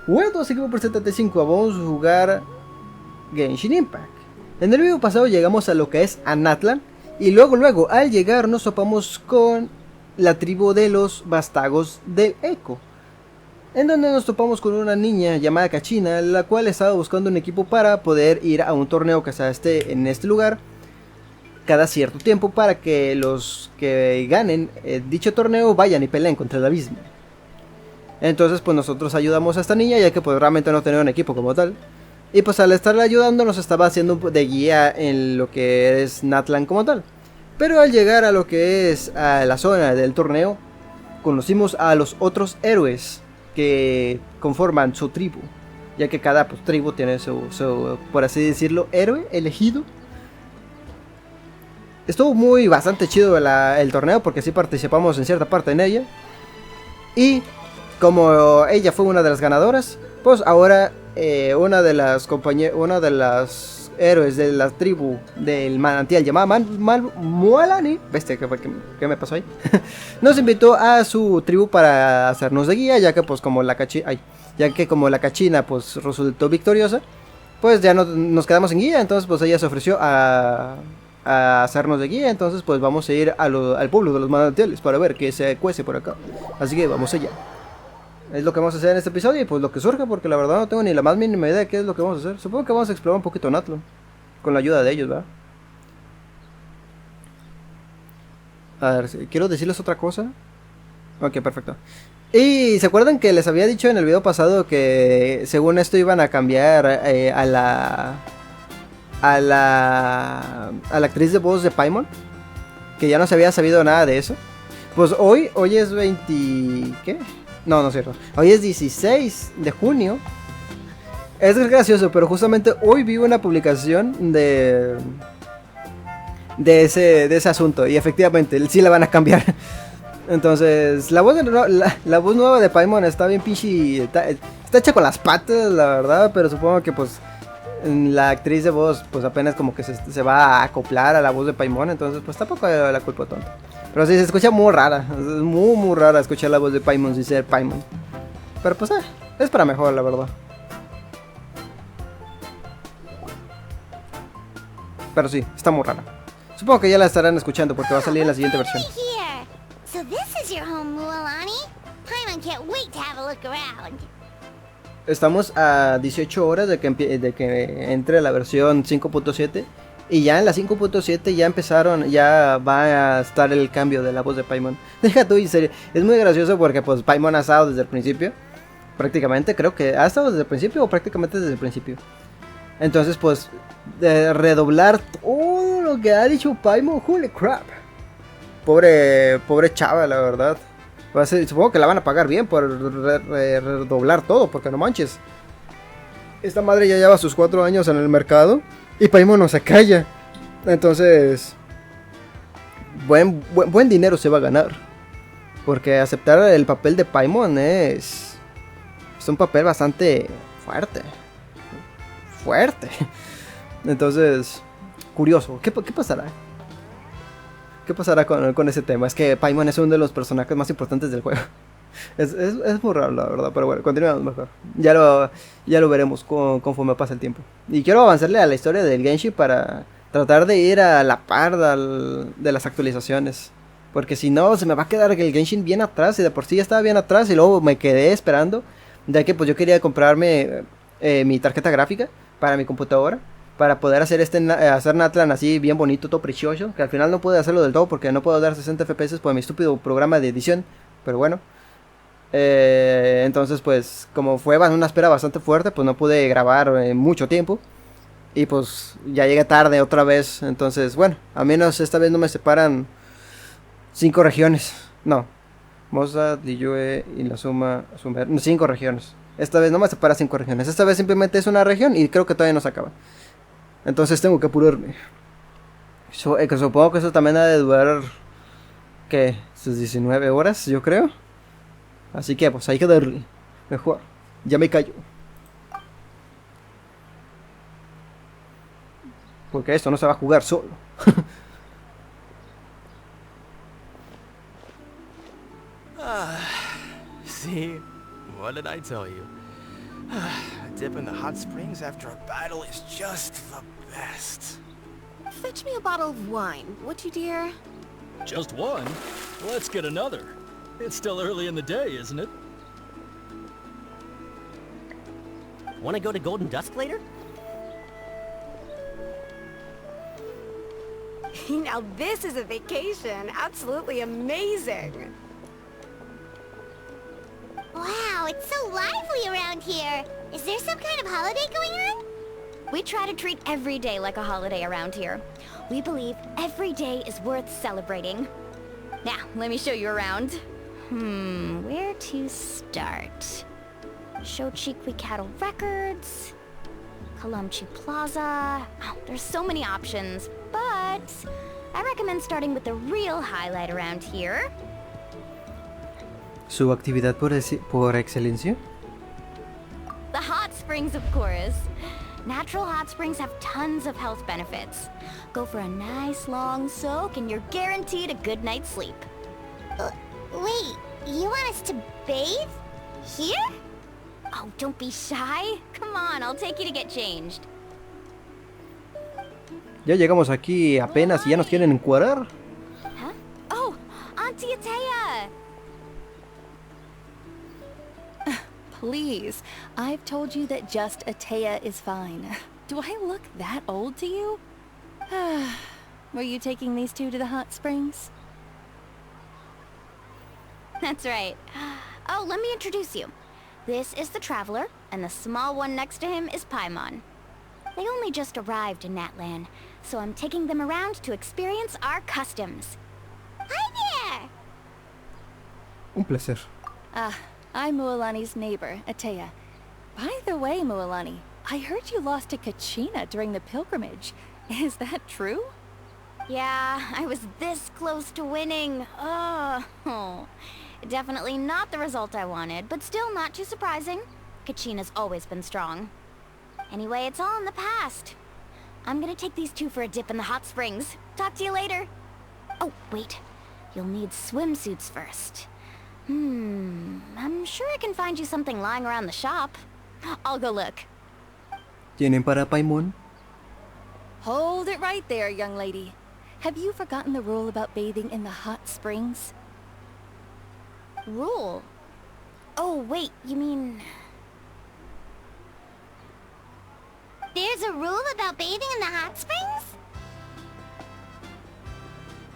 Bueno, seguimos por 75, vamos a jugar Genshin Impact. En el video pasado llegamos a lo que es a Natlan. Y luego al llegar nos topamos con la tribu de los vástagos de Eco. En donde nos topamos con una niña llamada Kachina, la cual estaba buscando un equipo para poder ir a un torneo que esté en este lugar cada cierto tiempo, para que los que ganen dicho torneo vayan y peleen contra el abismo. Entonces pues nosotros ayudamos a esta niña, ya que pues realmente no tenía un equipo como tal. Y pues al estarle ayudando nos estaba haciendo de guía en lo que es Natlan como tal. Pero al llegar a lo que es a la zona del torneo, conocimos a los otros héroes que conforman su tribu. Ya que cada pues, tribu tiene su, por así decirlo, héroe elegido. Estuvo bastante chido el torneo, porque sí participamos en cierta parte en ella. Y como ella fue una de las ganadoras, pues ahora una de las héroes de la tribu del manantial llamada Mualani, ¿viste qué me pasó ahí? Nos invitó a su tribu para hacernos de guía, ya que pues como la Cachina pues resultó victoriosa, pues ya nos quedamos en guía. Entonces pues ella se ofreció a hacernos de guía. Entonces pues vamos a ir al pueblo de los manantiales para ver qué se cuece por acá. Así que vamos allá. Es lo que vamos a hacer en este episodio y pues lo que surge, porque la verdad no tengo ni la más mínima idea de qué es lo que vamos a hacer. Supongo que vamos a explorar un poquito Natlan, con la ayuda de ellos, ¿verdad? A ver, quiero decirles otra cosa. Ok, perfecto. Y ¿se acuerdan que les había dicho en el video pasado que según esto iban a cambiar a la actriz de voz de Paimon? Que ya no se había sabido nada de eso. Pues hoy es 20... ¿qué? No es cierto. Hoy es 16 de junio. Es gracioso, pero justamente hoy vi una publicación de ese asunto. Y efectivamente, sí la van a cambiar. Entonces, la voz nueva de Paimon está bien pinche. Está hecha con las patas, la verdad. Pero supongo que pues la actriz de voz pues apenas como que se va a acoplar a la voz de Paimon. Entonces pues tampoco la culpa tonta. Pero sí, se escucha muy rara. Es muy rara escuchar la voz de Paimon sin ser Paimon. Pero pues es para mejor, la verdad. Pero sí, está muy rara. Supongo que ya la estarán escuchando porque va a salir en la siguiente versión. So this is your home, Mualani. Paimon can't wait to have a look around. Estamos a 18 horas de que entre la versión 5.7. Y ya en la 5.7 ya va a estar el cambio de la voz de Paimon. Deja tú, en serio, es muy gracioso porque pues Paimon ha estado desde el principio. Prácticamente, creo que ha estado desde el principio o prácticamente desde el principio. Entonces pues, redoblar todo lo que ha dicho Paimon, holy crap. Pobre chava, la verdad. Supongo que la van a pagar bien por redoblar todo, porque no manches. Esta madre ya lleva sus 4 años en el mercado y Paimon no se calla. Entonces, buen dinero se va a ganar. Porque aceptar el papel de Paimon es un papel bastante fuerte. Entonces, curioso. ¿Qué pasará? ¿Qué pasará con ese tema? Es que Paimon es uno de los personajes más importantes del juego. Es muy raro, la verdad, pero bueno, continuamos mejor. Ya lo veremos conforme pasa el tiempo. Y quiero avanzarle a la historia del Genshin para tratar de ir a la par de las actualizaciones. Porque si no, se me va a quedar el Genshin bien atrás. Y de por sí ya estaba bien atrás y luego me quedé esperando. Ya que pues yo quería comprarme mi tarjeta gráfica para mi computadora, para poder hacer hacer Natlan así bien bonito, todo precioso. Que al final no pude hacerlo del todo porque no puedo dar 60 FPS por mi estúpido programa de edición. Pero bueno. Entonces pues como fue una espera bastante fuerte, pues no pude grabar mucho tiempo. Y pues ya llegué tarde otra vez. Entonces bueno, al menos esta vez no me separan 5 regiones. No, Moza, Diyue y la suma 5 regiones. Esta vez no me separa 5 regiones. Esta vez simplemente es una región y creo que todavía no se acaba. Entonces tengo que apurarme. Supongo que eso también ha de durar, ¿qué? Sus 19 horas, yo creo. Así que pues hay que darle. Mejor. Ya me callo. Porque esto no se va a jugar solo. See, what did I tell you? A dip in the hot springs after a battle is just the best. Fetch me a bottle of wine, would you, dear? Just one? Let's get another. It's still early in the day, isn't it? Wanna go to Golden Dusk later? Now this is a vacation. Absolutely amazing. Wow, it's so lively around here. Is there some kind of holiday going on? We try to treat every day like a holiday around here. We believe every day is worth celebrating. Now, let me show you around. Where to start? Shochiqui Cattle Records, Kalumchi Plaza. Oh, there's so many options, but I recommend starting with the real highlight around here. ¿Su actividad por excelencia? The hot springs, of course. Natural hot springs have tons of health benefits. Go for a nice long soak and you're guaranteed a good night's sleep. Wait, you want us to bathe? Here? Oh, don't be shy. Come on, I'll take you to get changed. Ya llegamos aquí apenas y ya nos quieren encuadrar. Huh? Oh, Auntie Atea! Please, I've told you that just Atea is fine. Do I look that old to you? Were you taking these two to the hot springs? That's right. Oh, let me introduce you. This is the Traveler, and the small one next to him is Paimon. They only just arrived in Natlan, so I'm taking them around to experience our customs. Hi there! Un placer. I'm Mualani's neighbor, Atea. By the way, Mualani, I heard you lost to Kachina during the pilgrimage. Is that true? Yeah, I was this close to winning. Oh, definitely not the result I wanted, but still not too surprising. Kachina's always been strong. Anyway, it's all in the past. I'm gonna take these two for a dip in the hot springs. Talk to you later. Oh, wait. You'll need swimsuits first. I'm sure I can find you something lying around the shop. I'll go look. ¿Tienen para Paimon? Hold it right there, young lady. Have you forgotten the rule about bathing in the hot springs? Rule? Oh, wait, you mean... There's a rule about bathing in the hot springs?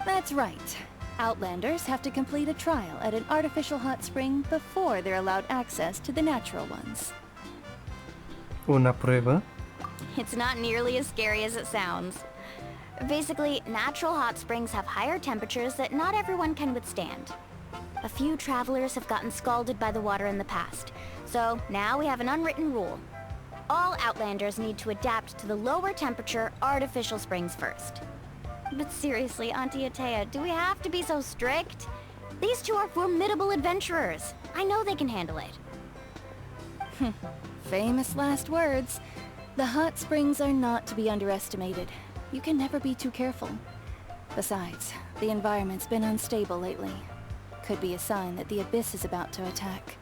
That's right. Outlanders have to complete a trial at an artificial hot spring before they're allowed access to the natural ones. Una prueba. It's not nearly as scary as it sounds. Basically, natural hot springs have higher temperatures that not everyone can withstand. A few travelers have gotten scalded by the water in the past, so now we have an unwritten rule. All Outlanders need to adapt to the lower temperature artificial springs first. But seriously, Auntie Atea, do we have to be so strict? These two are formidable adventurers. I know they can handle it. Famous last words. The hot springs are not to be underestimated. You can never be too careful. Besides, the environment's been unstable lately. Could be a sign that the abyss is about to attack.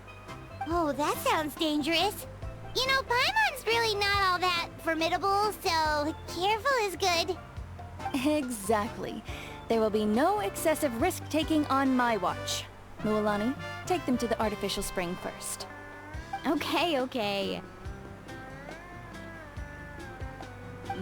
Oh, that sounds dangerous. You know, Paimon's really not all that formidable, so careful is good. Exactly. There will be no excessive risk-taking on my watch. Mualani, take them to the artificial spring first. Okay.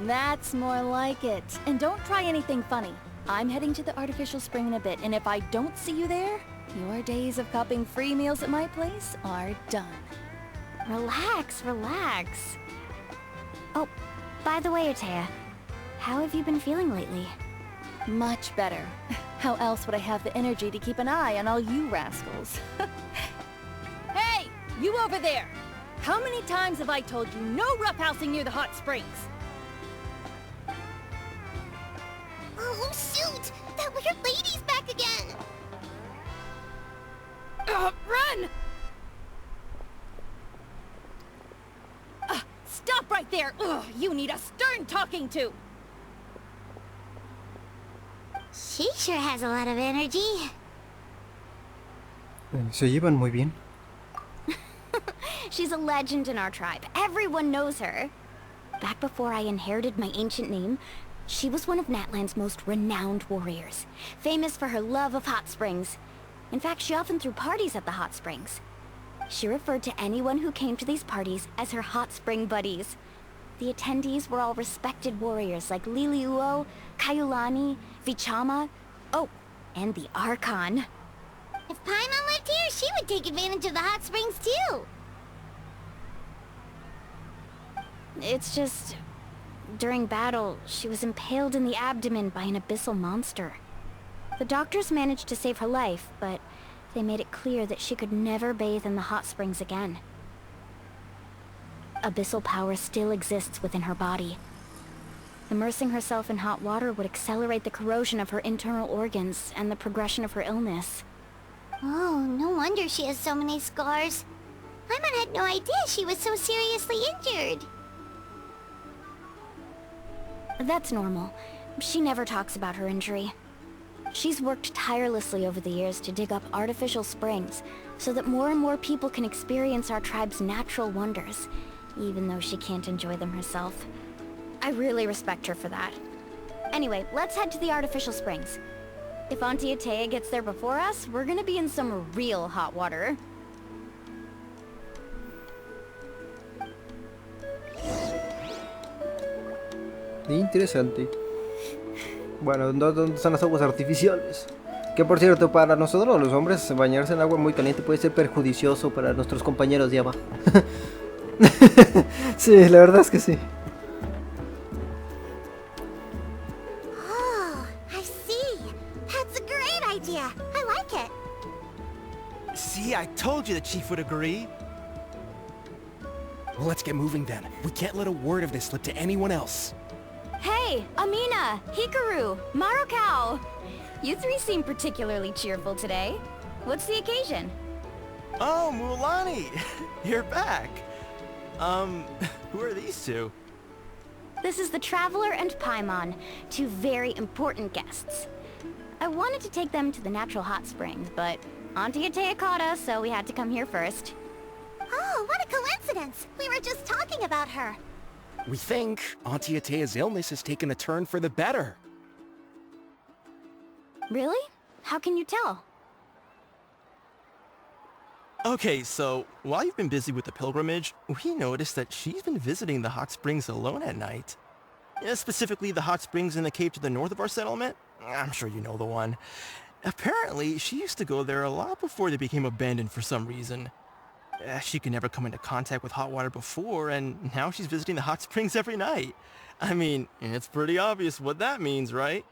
That's more like it. And don't try anything funny. I'm heading to the artificial spring in a bit, and if I don't see you there, your days of copping free meals at my place are done. Relax. Oh, by the way, Atea, how have you been feeling lately? Much better. How else would I have the energy to keep an eye on all you rascals? Hey! You over there! How many times have I told you no roughhousing near the hot springs? Oh, shoot! That weird lady's back again! Run! Stop right there! Ugh, you need a stern talking to! She sure has a lot of energy. Se llevan muy bien. She's a legend in our tribe. Everyone knows her. Back before I inherited my ancient name, she was one of Natlan's most renowned warriors, famous for her love of hot springs. In fact, she often threw parties at the hot springs. She referred to anyone who came to these parties as her hot spring buddies. The attendees were all respected warriors like Liliuo, Kaiulani, Vichama, oh, and the Archon. If Paimon lived here, she would take advantage of the hot springs too. It's just... during battle, she was impaled in the abdomen by an abyssal monster. The doctors managed to save her life, but they made it clear that she could never bathe in the hot springs again. Abyssal power still exists within her body. Immersing herself in hot water would accelerate the corrosion of her internal organs and the progression of her illness. Oh, no wonder she has so many scars. Paimon had no idea she was so seriously injured. That's normal. She never talks about her injury. She's worked tirelessly over the years to dig up artificial springs, so that more and more people can experience our tribe's natural wonders, even though she can't enjoy them herself. I really respect her for that. Anyway, let's head to the artificial springs. If Auntie Atea gets there before us, we're gonna be in some real hot water. Interesante. Bueno, ¿dónde están las aguas artificiales? Que por cierto, para nosotros los hombres, bañarse en agua muy caliente puede ser perjudicioso para nuestros compañeros de abajo. Sí, la verdad es que sí. Oh, I see. That's a great idea. I like it. See, I told you the chief would agree. Well, let's get moving then. We can't let a word of this slip to anyone else. Hey, Amina, Hikaru, Marukao! You three seem particularly cheerful today. What's the occasion? Oh, Mualani! You're back. Who are these two? This is the Traveler and Paimon, two very important guests. I wanted to take them to the natural hot springs, but Auntie Atea caught us, so we had to come here first. Oh, what a coincidence. We were just talking about her. We think Auntie Atea's illness has taken a turn for the better. Really? How can you tell? Okay, so while you've been busy with the pilgrimage, we noticed that she's been visiting the hot springs alone at night. Specifically the hot springs in the cave to the north of our settlement. I'm sure you know the one. Apparently, she used to go there a lot before they became abandoned for some reason. She could never come into contact with hot water before, and now she's visiting the hot springs every night. I mean, it's pretty obvious what that means, right?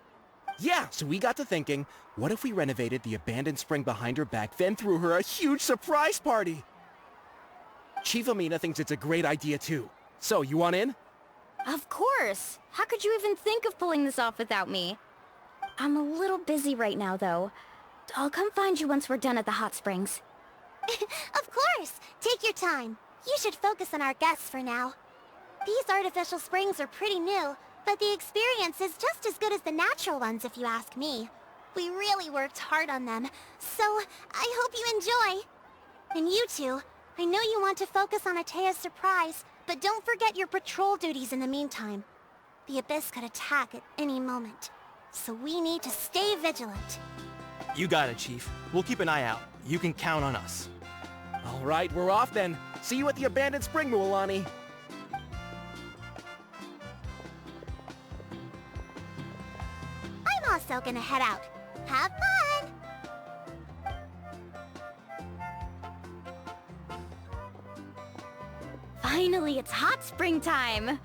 Yeah, so we got to thinking, what if we renovated the abandoned spring behind her back, then threw her a huge surprise party? Chief Amina thinks it's a great idea too. So, you want in? Of course! How could you even think of pulling this off without me? I'm a little busy right now, though. I'll come find you once we're done at the hot springs. Of course! Take your time. You should focus on our guests for now. These artificial springs are pretty new, but the experience is just as good as the natural ones if you ask me. We really worked hard on them, so I hope you enjoy. And you two, I know you want to focus on Atea's surprise, but don't forget your patrol duties in the meantime. The Abyss could attack at any moment, so we need to stay vigilant. You got it, Chief. We'll keep an eye out. You can count on us. All right, we're off then. See you at the abandoned spring, Mualani. I'm also gonna head out. Have fun! Finally, it's hot spring time!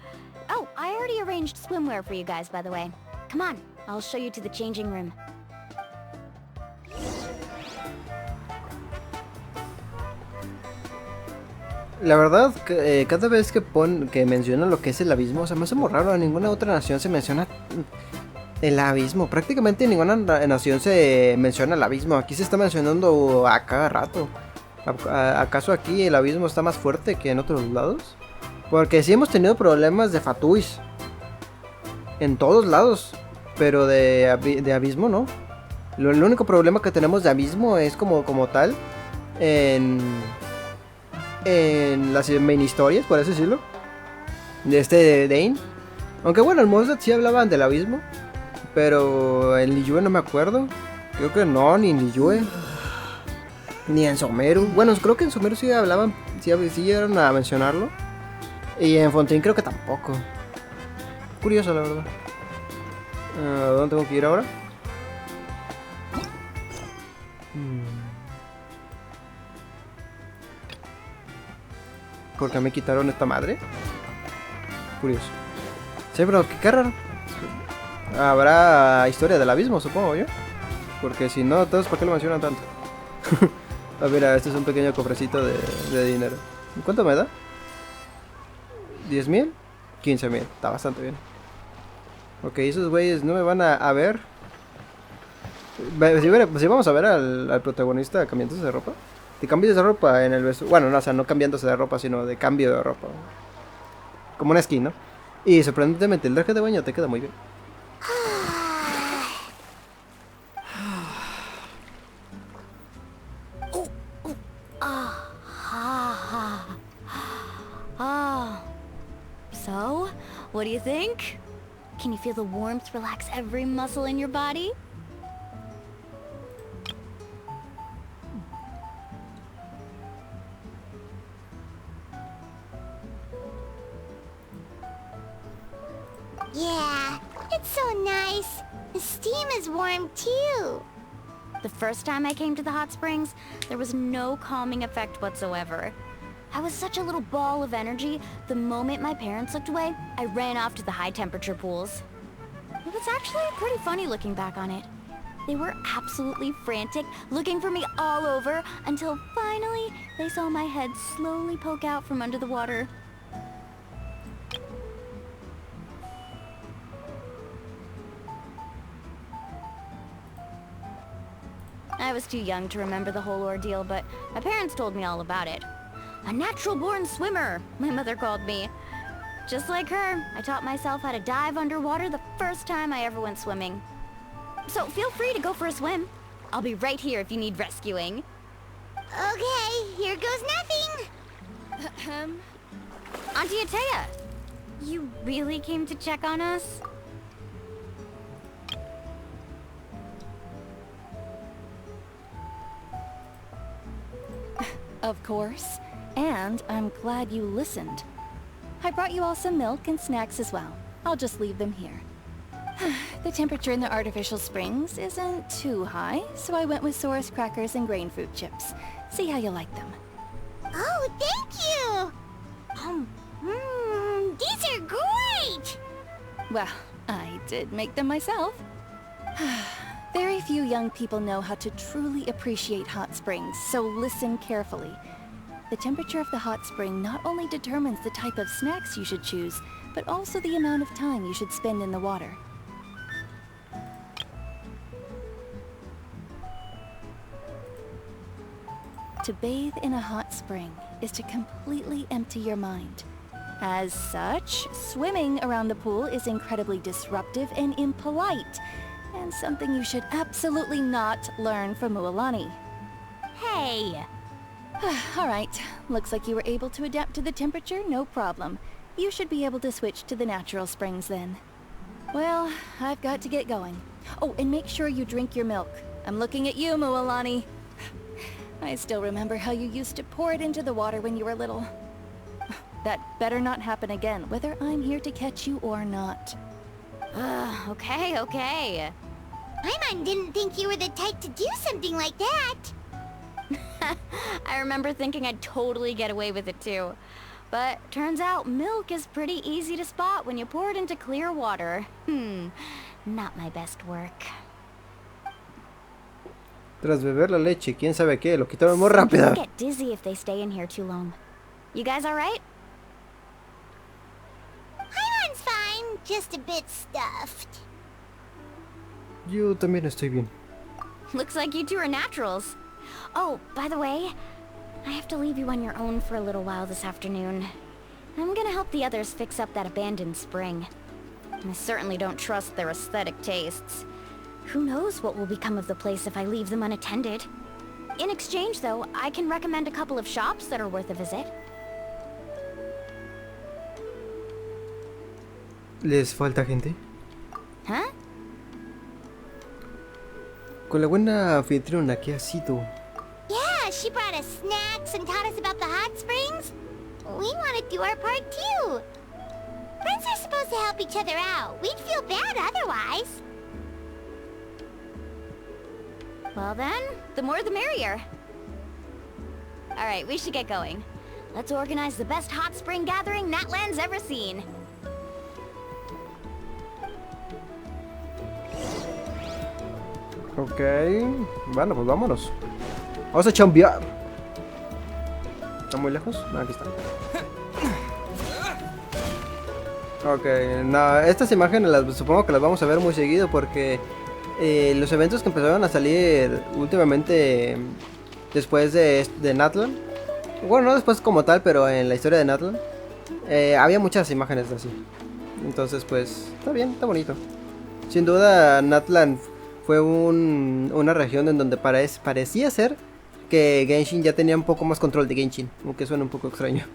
Oh, I already arranged swimwear for you guys, by the way. Come on, I'll show you to the changing room. La verdad, cada vez que mencionan lo que es el abismo, se me hace muy raro. En ninguna otra nación se menciona el abismo. Prácticamente en ninguna nación se menciona el abismo. Aquí se está mencionando a cada rato. ¿Acaso aquí el abismo está más fuerte que en otros lados? Porque sí hemos tenido problemas de fatuis en todos lados, pero de abismo no. El único problema que tenemos de abismo es como tal en en las main historias, por así decirlo, de este Dane. Aunque bueno, en Monstruos sí hablaban del abismo, pero en Liyue no me acuerdo. Creo que no, ni en Liyue, ni en Sumeru. Bueno, creo que en Sumeru sí hablaban, sí llegaron a mencionarlo. Y en Fontaine creo que tampoco. Curioso, la verdad. ¿Dónde tengo que ir ahora? ¿Por qué me quitaron esta madre? Curioso. Sí, pero qué raro. Habrá historia del abismo, supongo yo. Porque si no, entonces ¿por qué lo mencionan tanto? Ah, mira, este es un pequeño cofrecito de dinero. ¿Cuánto me da? ¿10,000? 15,000. Está bastante bien. Ok, esos güeyes no me van a ver. Si vamos a ver al protagonista cambiándose de ropa. Te cambias de ropa en el vestuario. Bueno, no, o sea, no cambiándose de ropa, sino de cambio de ropa. Como una skin, ¿no? Y sorprendentemente el traje de baño te queda muy bien. So, what do you think? Can you feel the warmth relax every muscle in your body? Yeah, it's so nice. The steam is warm too. The first time I came to the hot springs, there was no calming effect whatsoever. I was such a little ball of energy, the moment my parents looked away, I ran off to the high temperature pools. It was actually pretty funny looking back on it. They were absolutely frantic, looking for me all over, until finally they saw my head slowly poke out from under the water. I was too young to remember the whole ordeal, but my parents told me all about it. A natural-born swimmer, my mother called me. Just like her, I taught myself how to dive underwater the first time I ever went swimming. So feel free to go for a swim. I'll be right here if you need rescuing. Okay, here goes nothing. Auntie Atea, you really came to check on us? Of course. And I'm glad you listened. I brought you all some milk and snacks as well. I'll just leave them here. The temperature in the artificial springs isn't too high, so I went with Saurus crackers and grain fruit chips. See how you like them. Oh, thank you! These are great! Well, I did make them myself. Very few young people know how to truly appreciate hot springs, so listen carefully. The temperature of the hot spring not only determines the type of snacks you should choose, but also the amount of time you should spend in the water. To bathe in a hot spring is to completely empty your mind. As such, swimming around the pool is incredibly disruptive and impolite, and something you should absolutely not learn from Mualani. Hey! Alright, looks like you were able to adapt to the temperature, no problem. You should be able to switch to the natural springs then. Well, I've got to get going. Oh, and make sure you drink your milk. I'm looking at you, Mualani. I still remember how you used to pour it into the water when you were little. That better not happen again, whether I'm here to catch you or not. Okay. Paimon didn't think you were the type to do something like that. I remember thinking I'd totally get away with it too. But turns out milk is pretty easy to spot when you pour it into clear water. Not my best work. Tras beber la leche, quién sabe qué, lo quitaron muy rápido. Get dizzy if they stay in here too long. You guys alright? Paimon's fine, just a bit stuffed. Yo también estoy bien. Looks like you two are naturals. Oh, by the way, I have to leave you on your own for a little while this afternoon. I'm gonna help the others fix up that abandoned spring. I certainly don't trust their aesthetic tastes. Who knows what will become of the place if I leave them unattended? In exchange, though, I can recommend a couple of shops that are worth a visit. ¿Les falta gente? Huh? Con la buena anfitriona que ha sido. Yeah, she brought us snacks and taught us about the hot springs. We want to do our part too. Friends are supposed to help each other out. We'd feel bad otherwise. Well then, the more the merrier. Alright, we should get going. Let's organize the best hot spring gathering Natlan's ever seen. Ok, bueno, pues vámonos. Vamos a chambear. ¿Está muy lejos? No, aquí está. Ok, no, estas imágenes supongo que las vamos a ver muy seguido porque los eventos que empezaron a salir últimamente después de Natlan, bueno, no después como tal, pero en la historia de Natlan, había muchas imágenes así. Entonces, pues, está bien, está bonito. Sin duda, Natlan fue una región en donde parecía ser que Genshin ya tenía un poco más control de Genshin, aunque suena un poco extraño.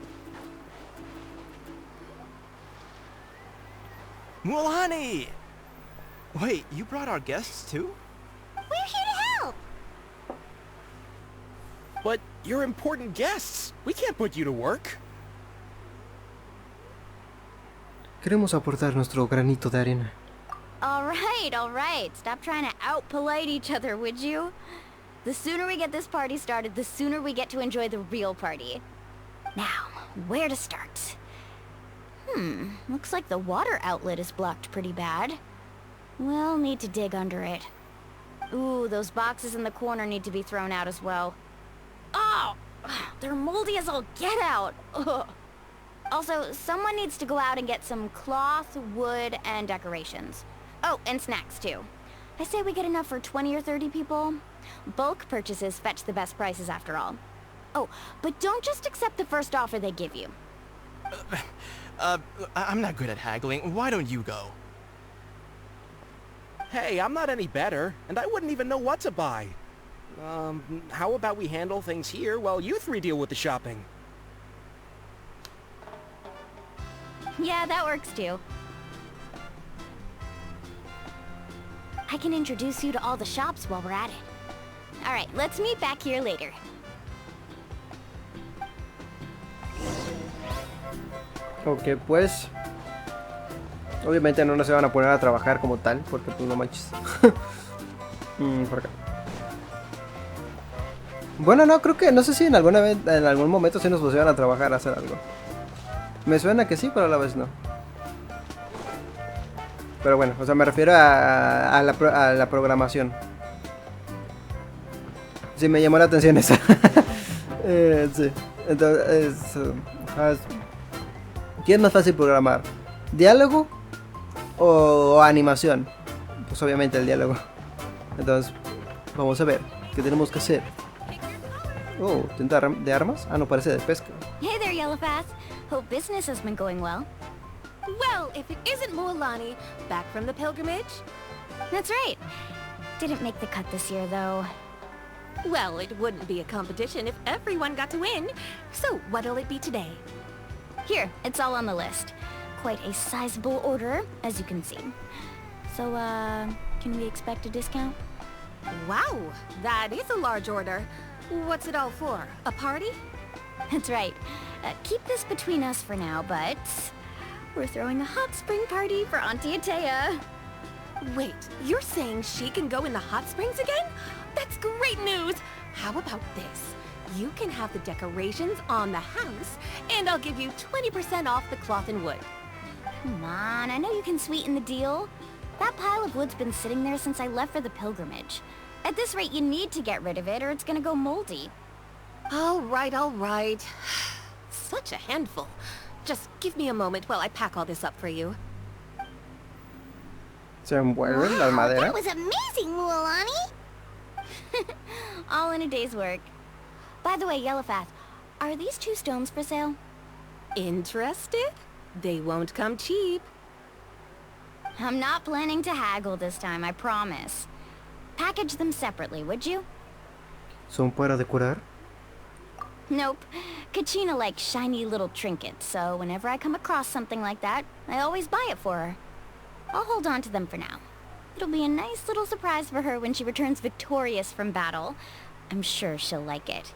Mualani! Wait, you brought our guests too? We're here to help. But you're important guests. We can't put you to work. Queremos aportar nuestro granito de arena. Alright. Stop trying to out-polite each other, would you? The sooner we get this party started, the sooner we get to enjoy the real party. Now, where to start? Looks like the water outlet is blocked pretty bad. We'll need to dig under it. Ooh, those boxes in the corner need to be thrown out as well. Oh! They're moldy as all get out! Ugh. Also, someone needs to go out and get some cloth, wood, and decorations. Oh, and snacks too. I say we get enough for 20 or 30 people. Bulk purchases fetch the best prices after all. Oh, but don't just accept the first offer they give you. I'm not good at haggling. Why don't you go? Hey, I'm not any better, and I wouldn't even know what to buy. How about we handle things here while you three deal with the shopping? Yeah, that works too. I can introduce you to all the shops while we're at it. Alright, let's meet back here later. Ok, pues obviamente no se van a poner a trabajar como tal, porque pues no manches. Por acá. Bueno, no, creo que, no sé si en algún momento sí nos pusieron a trabajar a hacer algo. Me suena que sí, pero a la vez no. Pero bueno, o sea, me refiero a la programación. Sí, me llamó la atención esa. Sí, entonces, ¿qué es más fácil programar? ¿Diálogo o animación? Pues obviamente el diálogo. Entonces, vamos a ver qué tenemos que hacer. Oh, ¿tinta de armas? Ah, no, parece de pesca. Hey there, Yellowpath. Hope business has been going well. Well, if it isn't Mualani, back from the pilgrimage? That's right. Didn't make the cut this year, though. Well, it wouldn't be a competition if everyone got to win. So, what'll it be today? Here, it's all on the list. Quite a sizable order, as you can see. So, can we expect a discount? Wow, that is a large order. What's it all for? A party? That's right. Keep this between us for now, but we're throwing a hot spring party for Auntie Atea. Wait, you're saying she can go in the hot springs again? That's great news! How about this? You can have the decorations on the house, and I'll give you 20% off the cloth and wood. Come on, I know you can sweeten the deal. That pile of wood's been sitting there since I left for the pilgrimage. At this rate, you need to get rid of it or it's gonna go moldy. All right. Such a handful. Just give me a moment while I pack all this up for you. Se envuelven las maderas. That was amazing, Mualani! All in a day's work. By the way, Yellowpath, are these 2 stones for sale? Interested? They won't come cheap. I'm not planning to haggle this time, I promise. Package them separately, would you? ¿Son para decorar? Nope. Kachina likes shiny little trinkets, so whenever I come across something like that, I always buy it for her. I'll hold on to them for now. It'll be a nice little surprise for her when she returns victorious from battle. I'm sure she'll like it.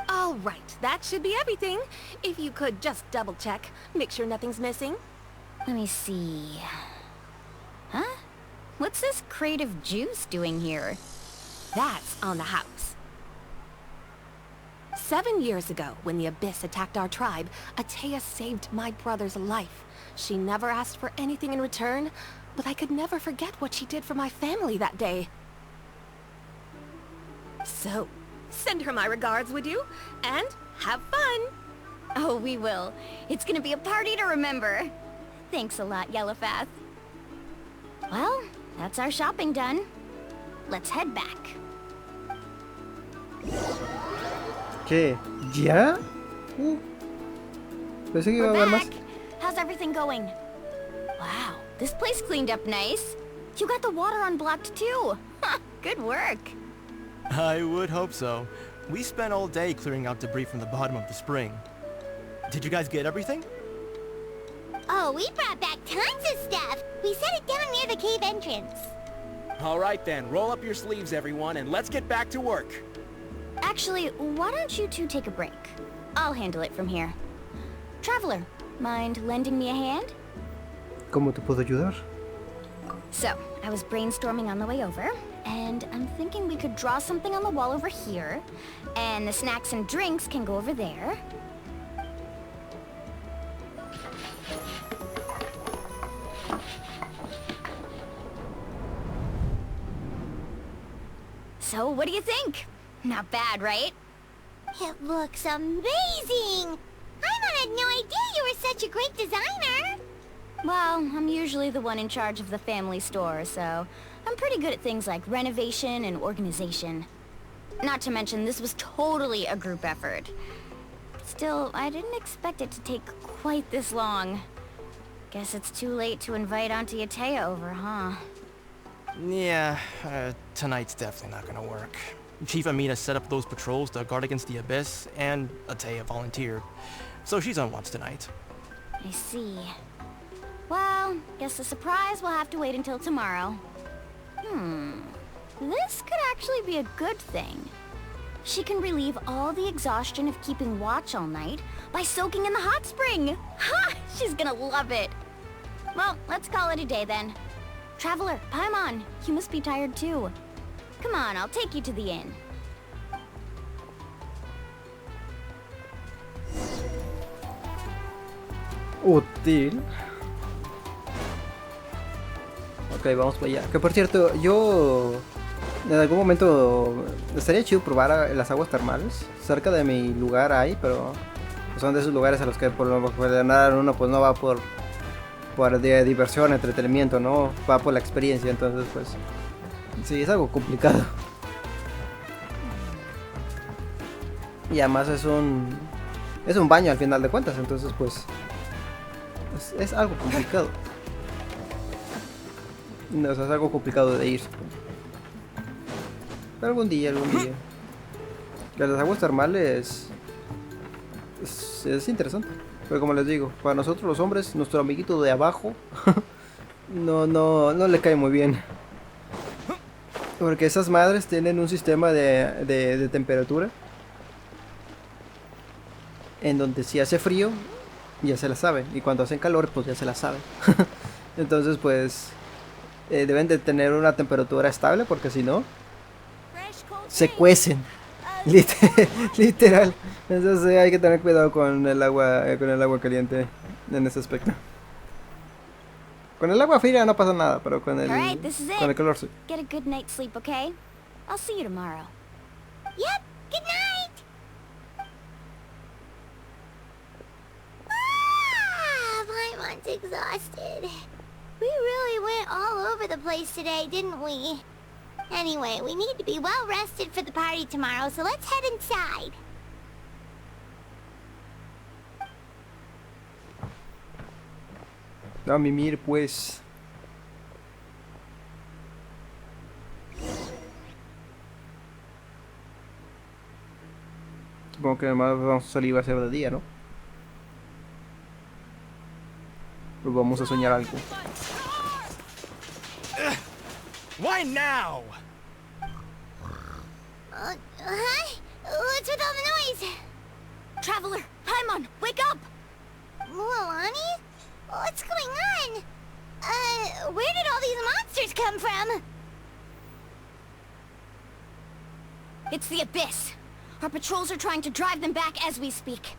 All right, that should be everything. If you could just double check, make sure nothing's missing. Let me see... Huh? What's this crate of juice doing here? That's on the house. 7 years ago, when the Abyss attacked our tribe, Atea saved my brother's life. She never asked for anything in return, but I could never forget what she did for my family that day. So, send her my regards, would you? And have fun! Oh, we will. It's gonna be a party to remember. Thanks a lot, Yellowfath. Well, that's our shopping done. Let's head back. ¿Qué? ¿Ya? Pensé que iba a We're haber más. back. How's everything going? Wow, this place cleaned up nice. You got the water unblocked too. Huh, good work. I would hope so. We spent all day clearing out debris from the bottom of the spring. Did you guys get everything? Oh, we brought back tons of stuff. We set it down near the cave entrance. All right then, roll up your sleeves everyone and let's get back to work. Actually, why don't you two take a break? I'll handle it from here. Traveler, mind lending me a hand? ¿Cómo te puedo ayudar? So, I was brainstorming on the way over, and I'm thinking we could draw something on the wall over here, and the snacks and drinks can go over there. So, what do you think? Not bad, right? It looks amazing! Paimon had no idea you were such a great designer! Well, I'm usually the one in charge of the family store, so I'm pretty good at things like renovation and organization. Not to mention, this was totally a group effort. Still, I didn't expect it to take quite this long. Guess it's too late to invite Auntie Atea over, huh? Yeah, tonight's definitely not gonna work. Chief Amina set up those patrols to guard against the Abyss, and Atea volunteered. So she's on watch tonight. I see. Well, guess the surprise will have to wait until tomorrow. This could actually be a good thing. She can relieve all the exhaustion of keeping watch all night by soaking in the hot spring. Ha! She's gonna love it. Well, let's call it a day then. Traveler, Paimon, you must be tired too. Come on, I'll take you to the inn. Útil. Ok, vamos para allá. Que por cierto, yo en algún momento estaría chido probar las aguas termales. Cerca de mi lugar hay, pero son de esos lugares a los que por lo general uno pues no va por de diversión, entretenimiento, no va por la experiencia. Entonces pues sí, es algo complicado. Y además es un baño al final de cuentas, entonces pues es algo complicado. No, o sea, es algo complicado de ir. Pero algún día. Las aguas termales es interesante. Pero como les digo, para nosotros los hombres, nuestro amiguito de abajo no le cae muy bien. Porque esas madres tienen un sistema de temperatura en donde si hace frío ya se la saben, y cuando hacen calor pues ya se la saben. Entonces pues deben de tener una temperatura estable, porque si no se cuecen. Literal. Entonces hay que tener cuidado con el agua caliente en ese aspecto. Con el agua fría no pasa nada, pero con el calor sí. Get a good night's sleep, okay? I'll see you tomorrow. Yep, good night! Paimon's exhausted. We really went all over the place today, didn't we? Anyway, we need to be well rested for the party tomorrow, so let's head inside. A mimir pues. Supongo que además vamos a salir, va a ser de día, ¿no? Pues vamos a soñar algo. Why now? Huh? What's with all the noise? Traveler, Paimon, wake up! Mualani? What's going on? Where did all these monsters come from? It's the Abyss. Our patrols are trying to drive them back as we speak.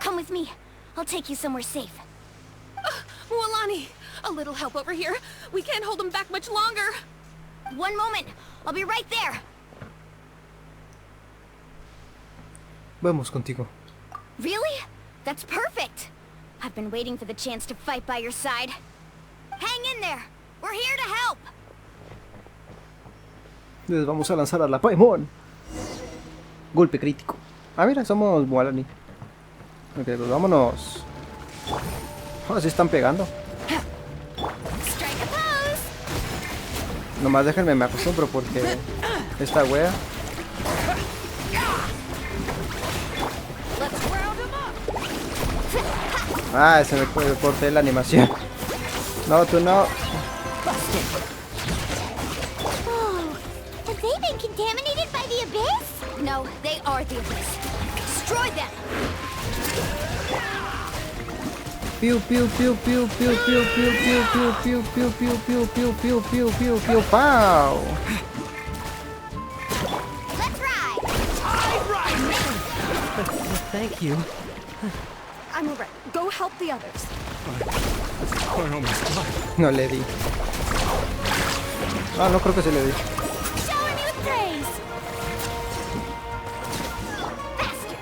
Come with me. I'll take you somewhere safe. Mualani, a little help over here. We can't hold them back much longer. One moment. I'll be right there. Vamos contigo. Really? That's perfect. I've been waiting for the chance to fight by your side. Hang in there. We're here to help. Les vamos a lanzar a la Paimon. Golpe crítico. Ah, mira, somos Mualani. Ok, pues vámonos. Oh, sí están pegando. Strike a pose! Nomás déjenme, me acostumbro porque esta wea. Ah, se me corté la animación. No, tú no. Oh, have they been contaminated by the Abyss? No, they are the Abyss. Destroy them. Piu piu piu piu piu piu piu piu piu piu piu piu piu piu piu piu piu pow. Let's ride! Thank you. I'm alright. Go help the others. No le di. Ah, no creo que se le di. Shower me with praise! Faster!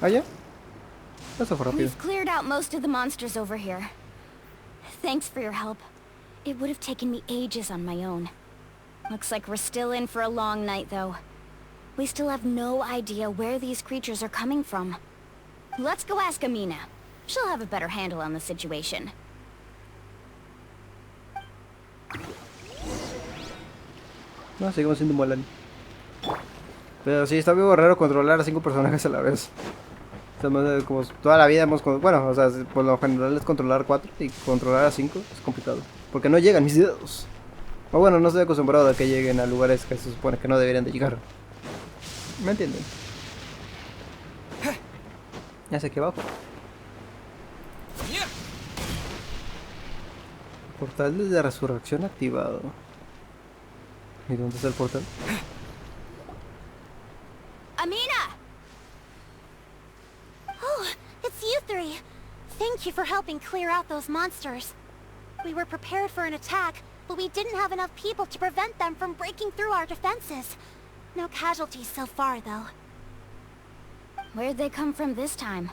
¿Ah, ya? Eso fue rápido. We've cleared out most of the monsters over here. Thanks for your help. It would have taken me ages on my own. Looks like we're still in for a long night, though. We still have no idea where these creatures are coming from. Let's go ask Amina. She'll have a better handle on the situation. No, seguimos siendo Mualani. Pero sí, está muy raro controlar a 5 personajes a la vez. Estamos, como toda la vida hemos... Bueno, o sea, por lo general es controlar 4 y controlar a 5 es complicado. Porque no llegan mis dedos. O bueno, no estoy acostumbrado a que lleguen a lugares que se supone que no deberían de llegar. ¿Me entienden? Ya sé aquí abajo. Portal de resurrección activado. ¿Y dónde está el portal? Amina! Oh, it's you three. Thank you for helping clear out those monsters. We were prepared for an attack, but we didn't have enough people to prevent them from breaking through our defenses. No casualties so far, though. Where'd they come from this time?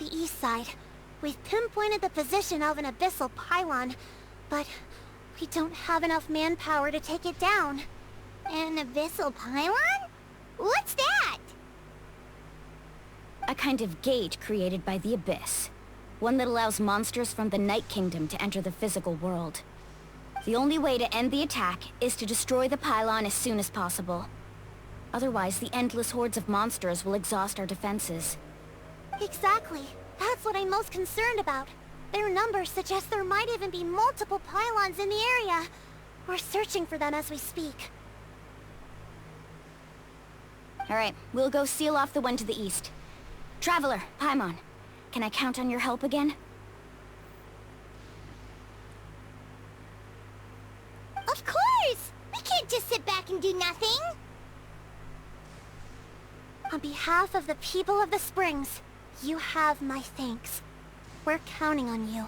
The east side. We've pinpointed the position of an abyssal pylon, but we don't have enough manpower to take it down. An abyssal pylon? What's that? A kind of gate created by the Abyss. One that allows monsters from the Night Kingdom to enter the physical world. The only way to end the attack is to destroy the pylon as soon as possible. Otherwise, the endless hordes of monsters will exhaust our defenses. Exactly. That's what I'm most concerned about. Their numbers suggest there might even be multiple pylons in the area. We're searching for them as we speak. Alright, we'll go seal off the one to the east. Traveler, Paimon, can I count on your help again? Of course! We can't just sit back and do nothing! On behalf of the people of the Springs, you have my thanks. We're counting on you.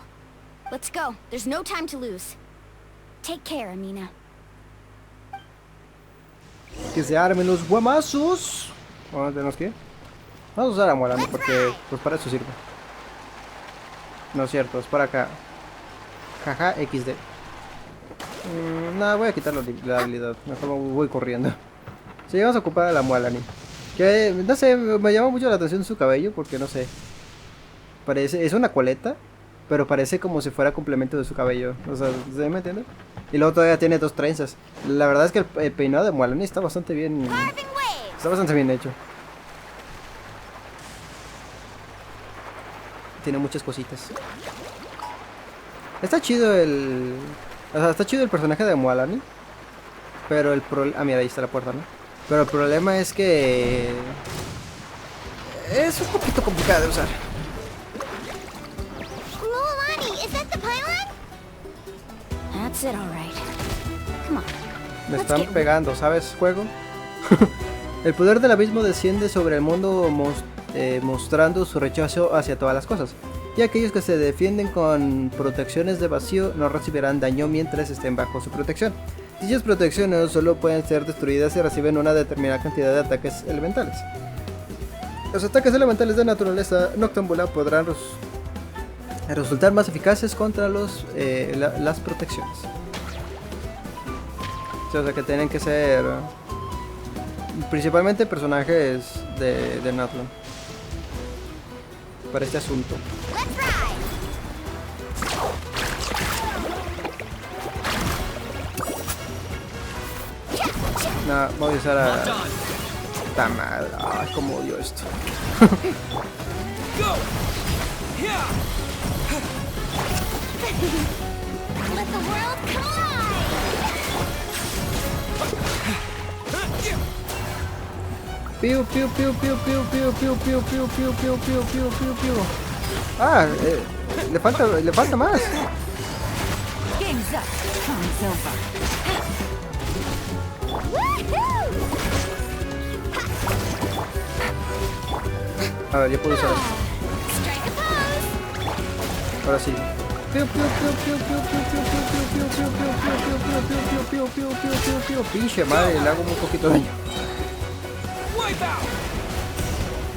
Let's go. There's no time to lose. Take care, Amina. Que se armen los guamazos. ¿Dónde tenemos que ir? Vamos a usar a Mualani porque pues para eso sirve. No es cierto, es para acá. Jaja, XD. Nada, voy a quitar la habilidad. Mejor voy corriendo. Sí, vamos a ocupar a la Mualani. Que no sé, me llama mucho la atención su cabello porque no sé. Parece, es una coleta, pero parece como si fuera complemento de su cabello. O sea, ¿se me entiende? Y luego todavía tiene 2 trenzas. La verdad es que el peinado de Mualani está bastante bien Está bastante bien hecho. Tiene muchas cositas. Está chido el... O sea, está chido el personaje de Mualani. Pero el problema... Ah, mira, ahí está la puerta, ¿no? Pero el problema es que... Es un poquito complicado de usar. Mualani, is that the pylon? That's it, all right. Come on. Me están pegando, ¿sabes, juego? El poder del abismo desciende sobre el mundo mostrando su rechazo hacia todas las cosas. Y aquellos que se defienden con protecciones de vacío no recibirán daño mientras estén bajo su protección. Dichas protecciones solo pueden ser destruidas si reciben una determinada cantidad de ataques elementales. Los ataques elementales de naturaleza noctámbula podrán resultar más eficaces contra las protecciones. O sea que tienen que ser principalmente personajes de Natlan para este asunto. No, voy a usar a... ¡Ta madre! ¡Ay, cómo odio esto! Let the world collide! Piu, piu, piu, piu, piu, piu, piu, piu, piu, piu, piu, piu, piu, piu, piu. Ah, le falta más. Game's up. Time's over. A ver, yo puedo usar esto. Ahora sí. Piu, piu, piu, piu, piu, piu, piu, piu, piu, piu, piu, piu, piu, piu, piu, piu, piu, piu. Pinche madre, le hago un poquito de daño.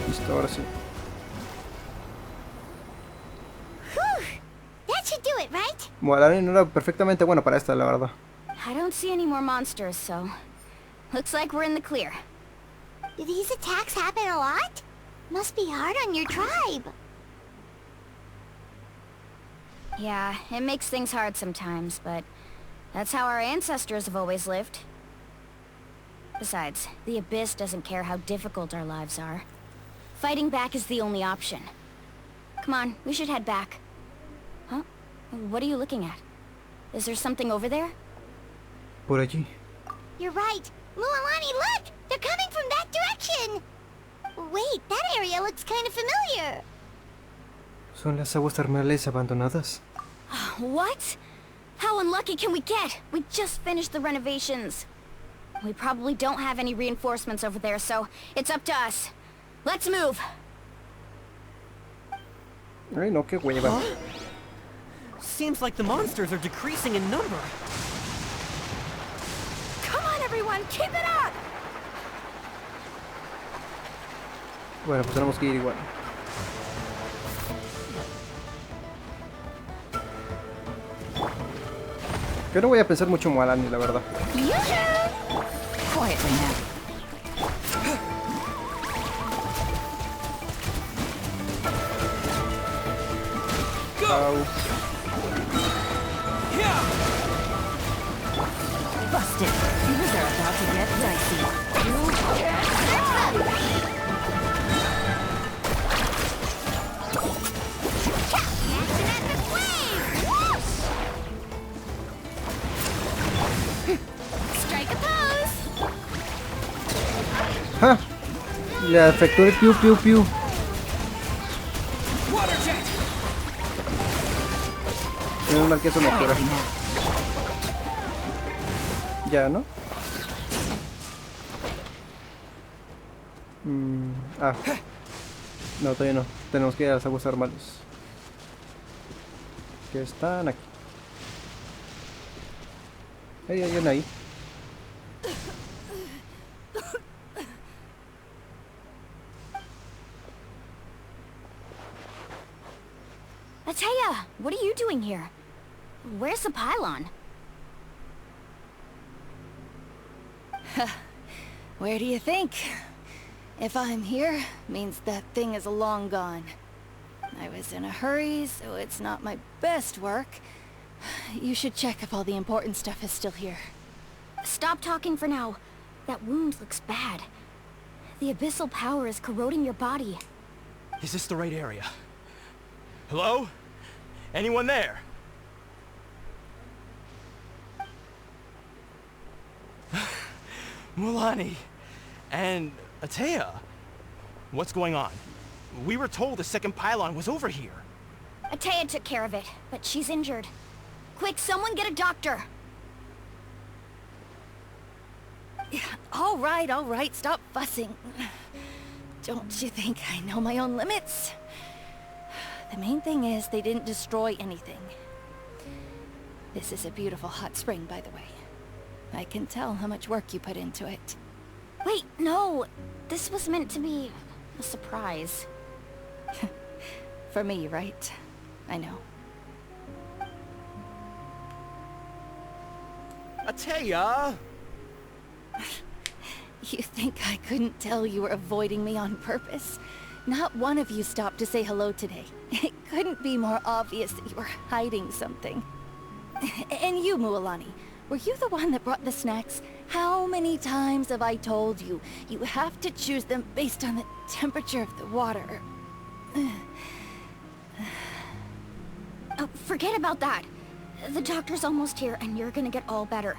Listo, ahora sí. That should do it, right? Mualani no era perfectamente bueno para esta, la verdad. I don't see any more monsters, so... Looks like we're in the clear. Do these attacks happen a lot? Must be hard on your tribe. Yeah, it makes things hard sometimes, but... That's how our ancestors have always lived. Besides, the Abyss doesn't care how difficult our lives are. Fighting back is the only option. Come on, we should head back. Huh? What are you looking at? Is there something over there? Por allí. You're right. Mualani, look! They're coming from that direction! Wait, that area looks kind of familiar. Son las aguas termales abandonadas. What? How unlucky can we get? We just finished the renovations. We probably don't have any reinforcements over there, so it's up to us. Let's move. Ay, no, qué hueva. Huh? Seems like the monsters are decreasing in number. Come on, everyone, keep it up! Bueno, pues tenemos que ir igual. Yo no voy a pensar mucho en Mualani, la verdad. Quietly now. Au. Busted. Things are about to get dicey. Strike a pose! ¡Ja! Le afectó el piu piu piu. Menos mal que eso me cura. Ya, ¿no? Ah. No, todavía no. Tenemos que ir a las aguas termales. Que están aquí. Hay una ahí. Ataya, what are you doing here? Where's the pylon? Where do you think? If I'm here, means that thing is long gone. I was in a hurry, so it's not my best work. You should check if all the important stuff is still here. Stop talking for now. That wound looks bad. The abyssal power is corroding your body. Is this the right area? Hello? Anyone there? Mualani and Atea. What's going on? We were told the second pylon was over here. Atea took care of it, but she's injured. Quick, someone get a doctor! All right, stop fussing. Don't you think I know my own limits? The main thing is they didn't destroy anything. This is a beautiful hot spring, by the way. I can tell how much work you put into it. Wait, no! This was meant to be a surprise. For me, right? I know. Atea! You think I couldn't tell you were avoiding me on purpose? Not one of you stopped to say hello today. It couldn't be more obvious that you were hiding something. And you, Mualani, were you the one that brought the snacks? How many times have I told you, you have to choose them based on the temperature of the water? Oh, forget about that. The doctor's almost here and you're gonna get all better.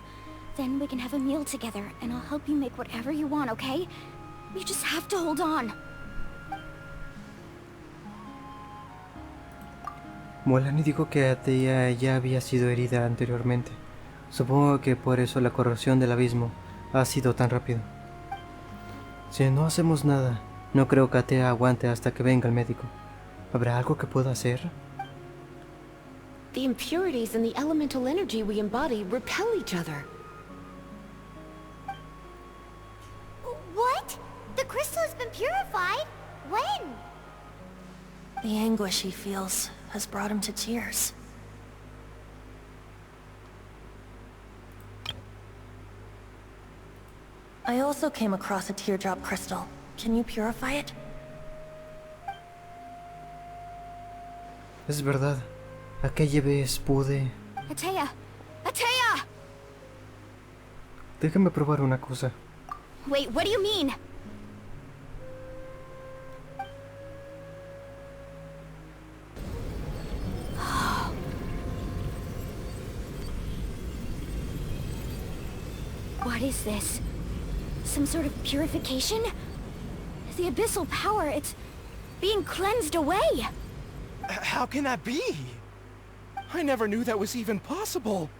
Then we can have a meal together and I'll help you make whatever you want, okay? You just have to hold on. Mualani dijo que Atea ya había sido herida anteriormente. Supongo que por eso la corrosión del abismo ha sido tan rápido. Si no hacemos nada, no creo que Atea aguante hasta que venga el médico. ¿Habrá algo que pueda hacer? The impurities in the elemental energy we embody repel each other. What? The crystal has been purified? When? The anguish he feels has brought him to tears. I also came across a teardrop crystal. Can you purify it? Es verdad. Aquella vez pude... Atea! Atea! Déjame probar una cosa. Wait, what do you mean? What is this? Some sort of purification? The abyssal power, it's being cleansed away! How can that be? I never knew that was even possible.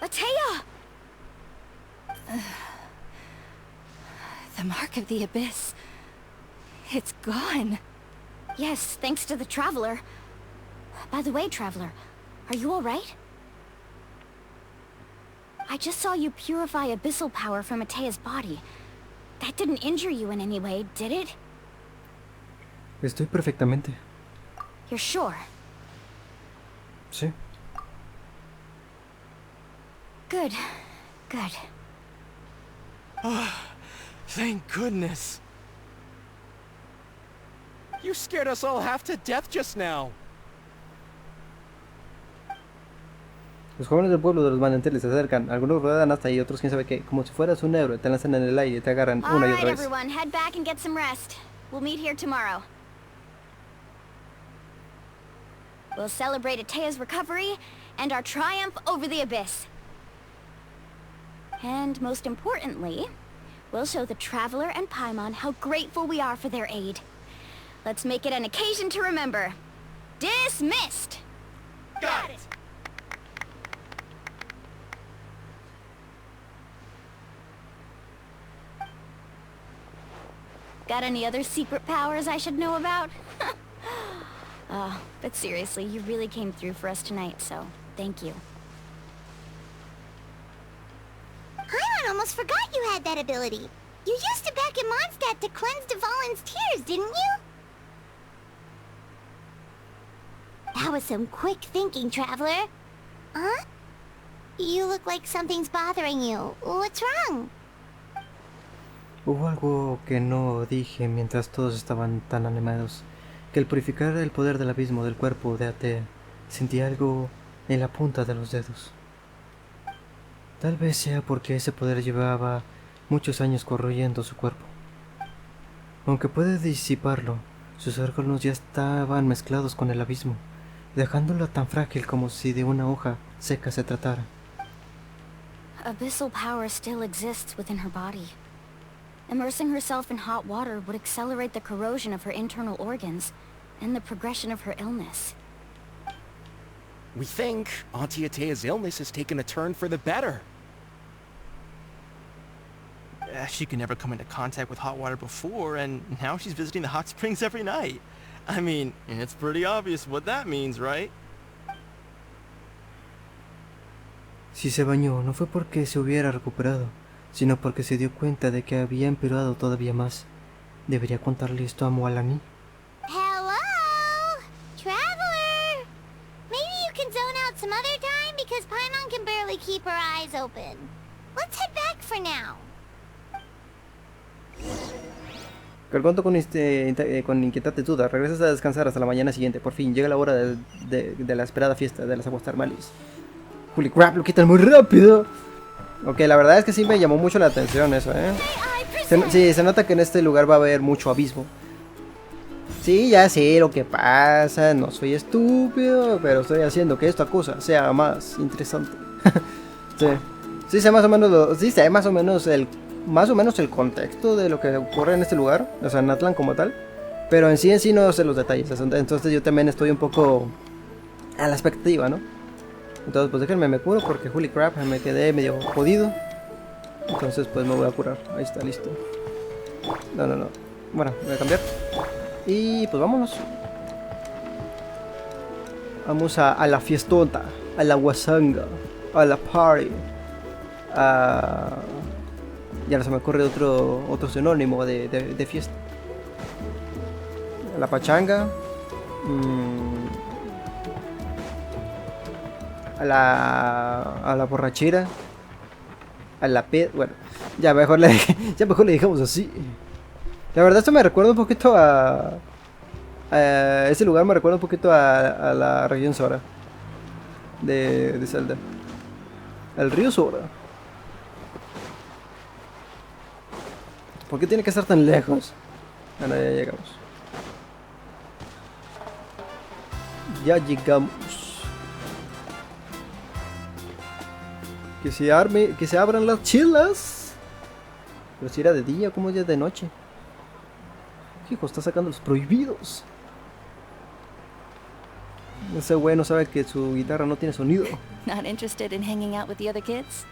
Atea! The mark of the abyss. It's gone. Yes, thanks to the Traveler. By the way, Traveler, are you alright? I just saw you purify abyssal power from Atea's body. That didn't injure you in any way, did it? Estoy perfectamente. You're sure? Sí. Good. Good. Thank goodness. You scared us all half to death just now. Los jóvenes del pueblo de los manantiales se acercan. Algunos ruedan hasta ahí, otros quién sabe qué. Como si fueras un héroe, te lanzan en el aire y te agarran una y otra vez. Everyone, head back and get some rest. We'll meet here tomorrow. We'll celebrate Atea's recovery and our triumph over the abyss. And most importantly, we'll show the Traveler and Paimon how grateful we are for their aid. Let's make it an occasion to remember. Dismissed! Got it! Got any other secret powers I should know about? But seriously, you really came through for us tonight, so thank you. I almost forgot you had that ability. You used it back in Mondstadt to cleanse Dvalin's tears, didn't you? That was some quick thinking, Traveler. Huh? You look like something's bothering you. What's wrong? Hubo algo que no dije mientras todos estaban tan animados, que al purificar el poder del abismo del cuerpo de Atea, Sentí algo en la punta de los dedos. Tal vez sea porque ese poder llevaba muchos años corroyendo su cuerpo. Aunque puede disiparlo, sus órganos ya estaban mezclados con el abismo, dejándolo tan frágil como si de una hoja seca se tratara. Abyssal power still exists within her body. Immersing herself in hot water would accelerate the corrosion of her internal organs and the progression of her illness. We think Auntie Atea's illness has taken a turn for the better. She could never come into contact with hot water before, and now she's visiting the hot springs every night. I mean, it's pretty obvious what that means, right? Si se bañó, no fue porque se hubiera recuperado, sino porque se dio cuenta de que había empeorado todavía más. ¿Debería contarle esto a Mualani? Hello? Traveler! Maybe you can zone out some other time because Paimon can barely keep her eyes open. Let's head back for now. Cargonto con inquietante duda, regresas a descansar hasta la mañana siguiente. Por fin, llega la hora de la esperada fiesta de las aguas termales. Holy crap, lo quitan muy rápido. Ok, la verdad es que sí me llamó mucho la atención eso, Sí, se nota que en este lugar va a haber mucho abismo. Sí, ya sé lo que pasa, no soy estúpido, pero estoy haciendo que esta cosa sea más interesante. Sí sé más o menos el contexto de lo que ocurre en este lugar, o sea, Natlan como tal, pero en sí no sé los detalles, entonces yo también estoy un poco a la expectativa, ¿no? Entonces pues déjenme me curo porque holy crap, me quedé medio jodido. Entonces pues me voy a curar. Ahí está, listo. No. Bueno, voy a cambiar. Y pues vámonos. Vamos a la fiestota, a la guasanga, a la party. Ya no se me ocurre otro sinónimo de fiesta. A la pachanga. A la borrachera, a la bueno, ya mejor le dejamos así. La verdad esto me recuerda un poquito a ese lugar me recuerda un poquito a la región Sora de Zelda, el río Sora. ¿Por qué tiene que estar tan lejos? Bueno, ya llegamos. Ya llegamos. Que se abran las chilas. Pero si era de día, ¿cómo es ya de noche? Hijo, está sacando los prohibidos. Ese güey no sabe que su guitarra no tiene sonido. Not interested in hanging out with the other kids?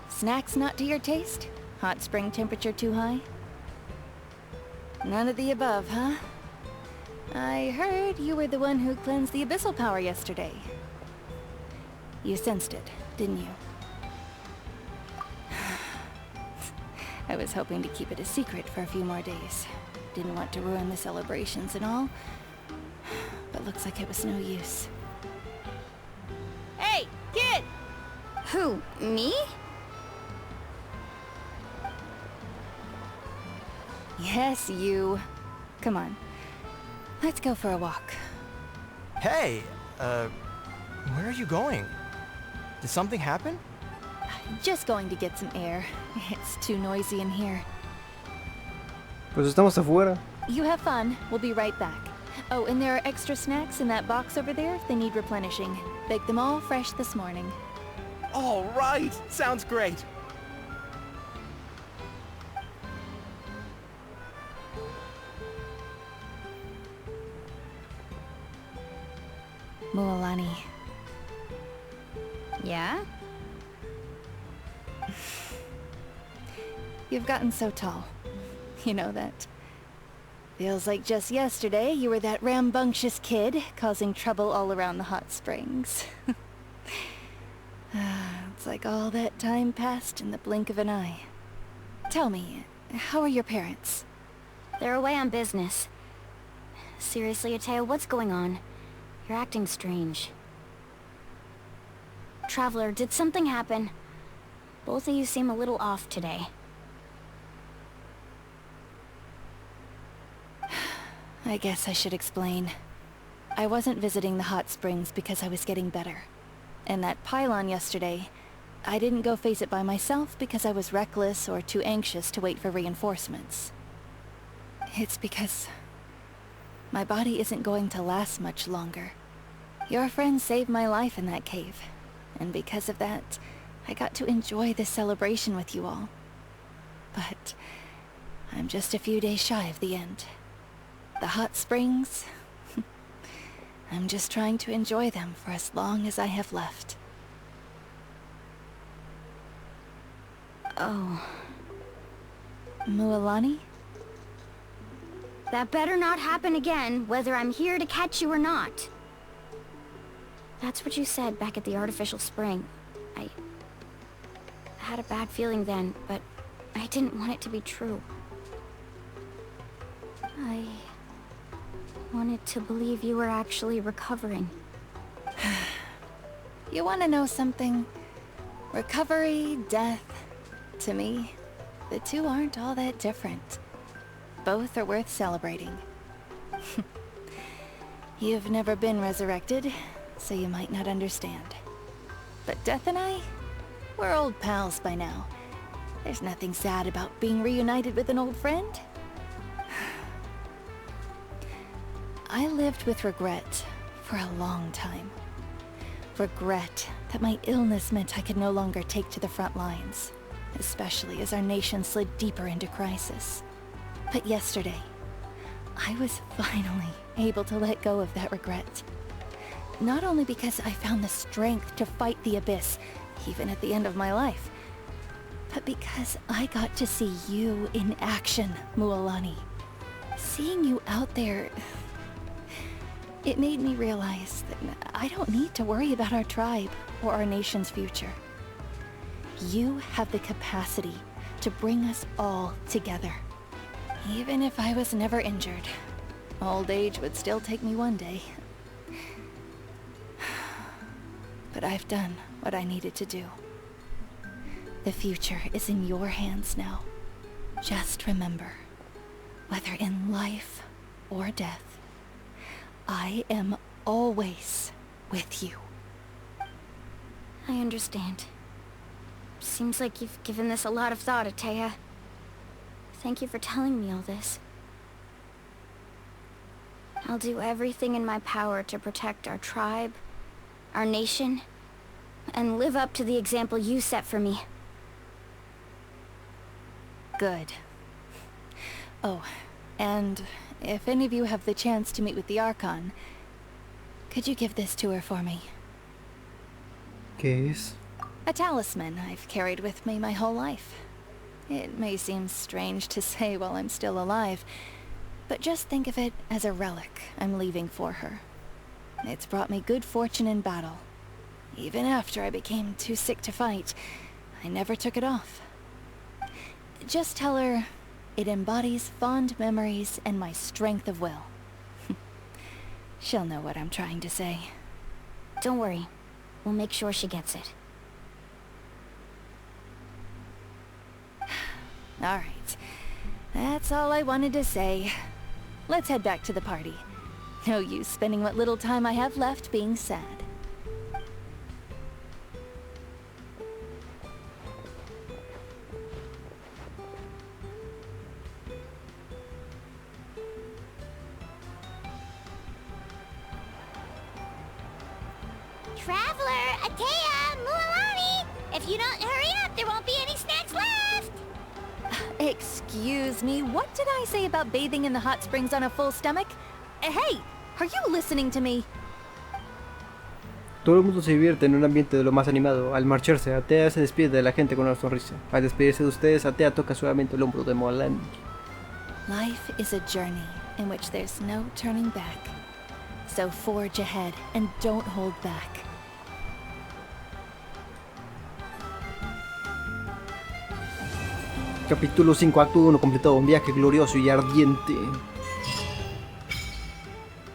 Snacks not to your taste? Hot spring temperature too high? None of the above, huh? I heard you were the one who cleansed the abyssal power yesterday. You sensed it, didn't you? I was hoping to keep it a secret for a few more days. Didn't want to ruin the celebrations and all. But looks like it was no use. Hey, kid! Who, me? Yes, you. Come on. Let's go for a walk. Hey, where are you going? Did something happen? Just going to get some air. It's too noisy in here. Pues estamos afuera. You have fun. We'll be right back. Oh, and there are extra snacks in that box over there if they need replenishing. Baked them all fresh this morning. All right, sounds great. Mualani. Yeah? You've gotten so tall. You know that. Feels like just yesterday you were that rambunctious kid causing trouble all around the hot springs. It's like all that time passed in the blink of an eye. Tell me, how are your parents? They're away on business. Seriously, Atea, what's going on? You're acting strange. Traveler, did something happen? Both of you seem a little off today. I guess I should explain. I wasn't visiting the hot springs because I was getting better. And that pylon yesterday, I didn't go face it by myself because I was reckless or too anxious to wait for reinforcements. It's because my body isn't going to last much longer. Your friend saved my life in that cave, and because of that, I got to enjoy this celebration with you all. But I'm just a few days shy of the end. The hot springs, I'm just trying to enjoy them for as long as I have left. Oh. Mualani? That better not happen again, whether I'm here to catch you or not. That's what you said back at the artificial spring. I had a bad feeling then, but I didn't want it to be true. I wanted to believe you were actually recovering. You want to know something? Recovery, death, to me, the two aren't all that different. Both are worth celebrating. You've never been resurrected, so you might not understand. But Death and I, we're old pals by now. There's nothing sad about being reunited with an old friend. I lived with regret for a long time. Regret that my illness meant I could no longer take to the front lines, especially as our nation slid deeper into crisis. But yesterday, I was finally able to let go of that regret. Not only because I found the strength to fight the abyss, even at the end of my life, but because I got to see you in action, Mualani. Seeing you out there, it made me realize that I don't need to worry about our tribe or our nation's future. You have the capacity to bring us all together. Even if I was never injured, old age would still take me one day. But I've done what I needed to do. The future is in your hands now. Just remember, whether in life or death, I am always with you. I understand. Seems like you've given this a lot of thought, Atea. Thank you for telling me all this. I'll do everything in my power to protect our tribe, our nation, and live up to the example you set for me. Good. Oh, and if any of you have the chance to meet with the Archon, could you give this to her for me? ¿Qué es? A talisman I've carried with me my whole life. It may seem strange to say while I'm still alive, but just think of it as a relic I'm leaving for her. It's brought me good fortune in battle. Even after I became too sick to fight, I never took it off. Just tell her it embodies fond memories and my strength of will. She'll know what I'm trying to say. Don't worry. We'll make sure she gets it. Alright. That's all I wanted to say. Let's head back to the party. No use spending what little time I have left being sad. Traveler, Atea, Mualani! If you don't hurry up, there won't be any snacks left! Excuse me, what did I say about bathing in the hot springs on a full stomach? Hey, are you listening to me? Todo el mundo se divierte en un ambiente de lo más animado. Al marcharse, Atea se despide de la gente con una sonrisa. Al despedirse de ustedes, Atea toca suavemente el hombro de Mualani. Life is a journey in which there's no turning back. So forge ahead and don't hold back. Capítulo 5, acto 1 completado. Un viaje glorioso y ardiente.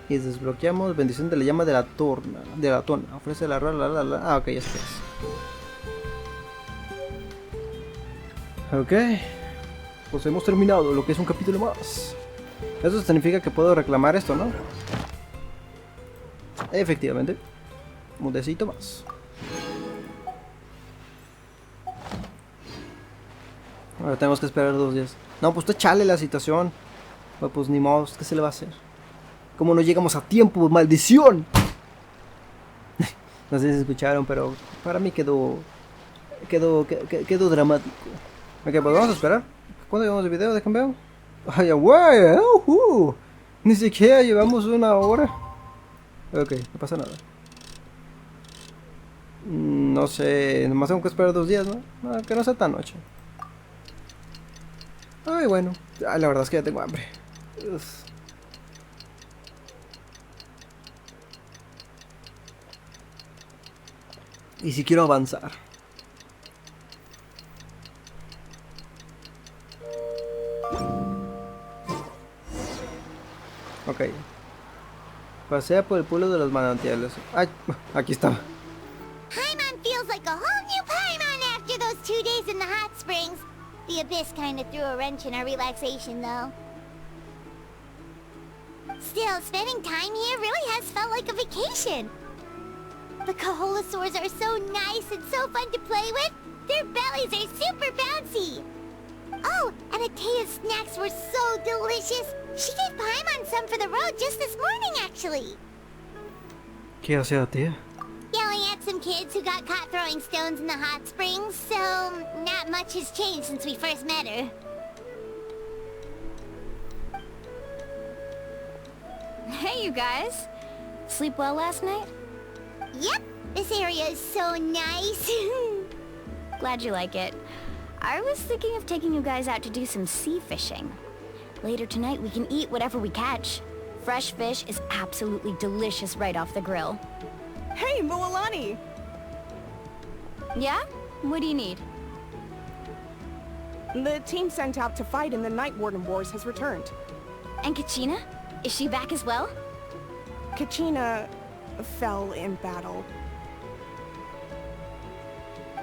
Y desbloqueamos bendición de la llama de la torna. De la tona. Ofrece la Ah, ok, ya sé qué es. Ok. Pues hemos terminado lo que es un capítulo más. Eso significa que puedo reclamar esto, ¿no? Efectivamente. Un decito más. Ahora tenemos que esperar 2 días. No, pues te chale la situación. Pues ni modo, ¿qué se le va a hacer? ¿Cómo no llegamos a tiempo? ¡Maldición! No sé si escucharon, pero para mí quedó dramático. Ok, pues vamos a esperar. ¿Cuándo llevamos el video? Déjenme ver. ¡Ay, güey! Ni siquiera llevamos 1 hora. Ok, no pasa nada. No sé, nomás tengo que esperar 2 días, ¿no? No, que no sea tan noche. Ay, bueno. Ay, la verdad es que ya tengo hambre. Uf. Y si quiero avanzar. Ok. Pasea por el pueblo de los manantiales. Ay, aquí está. Paimon feels like a whole new Paimon after those 2 days in the hot springs. The abyss kind of threw a wrench in our relaxation, though. Still, spending time here really has felt like a vacation. The Kaholosaurs are so nice and so fun to play with. Their bellies are super bouncy. Oh, and Atea's snacks were so delicious. She gave Paimon some for the road just this morning, actually. ¿Qué hace Atea? Yelling at some kids who got caught throwing stones in the hot springs, so not much has changed since we first met her. Hey, you guys. Sleep well last night? Yep, this area is so nice. Glad you like it. I was thinking of taking you guys out to do some sea fishing. Later tonight we can eat whatever we catch. Fresh fish is absolutely delicious right off the grill. Hey, Mualani! Yeah? What do you need? The team sent out to fight in the Night Warden Wars has returned. And Kachina? Is she back as well? Kachina fell in battle.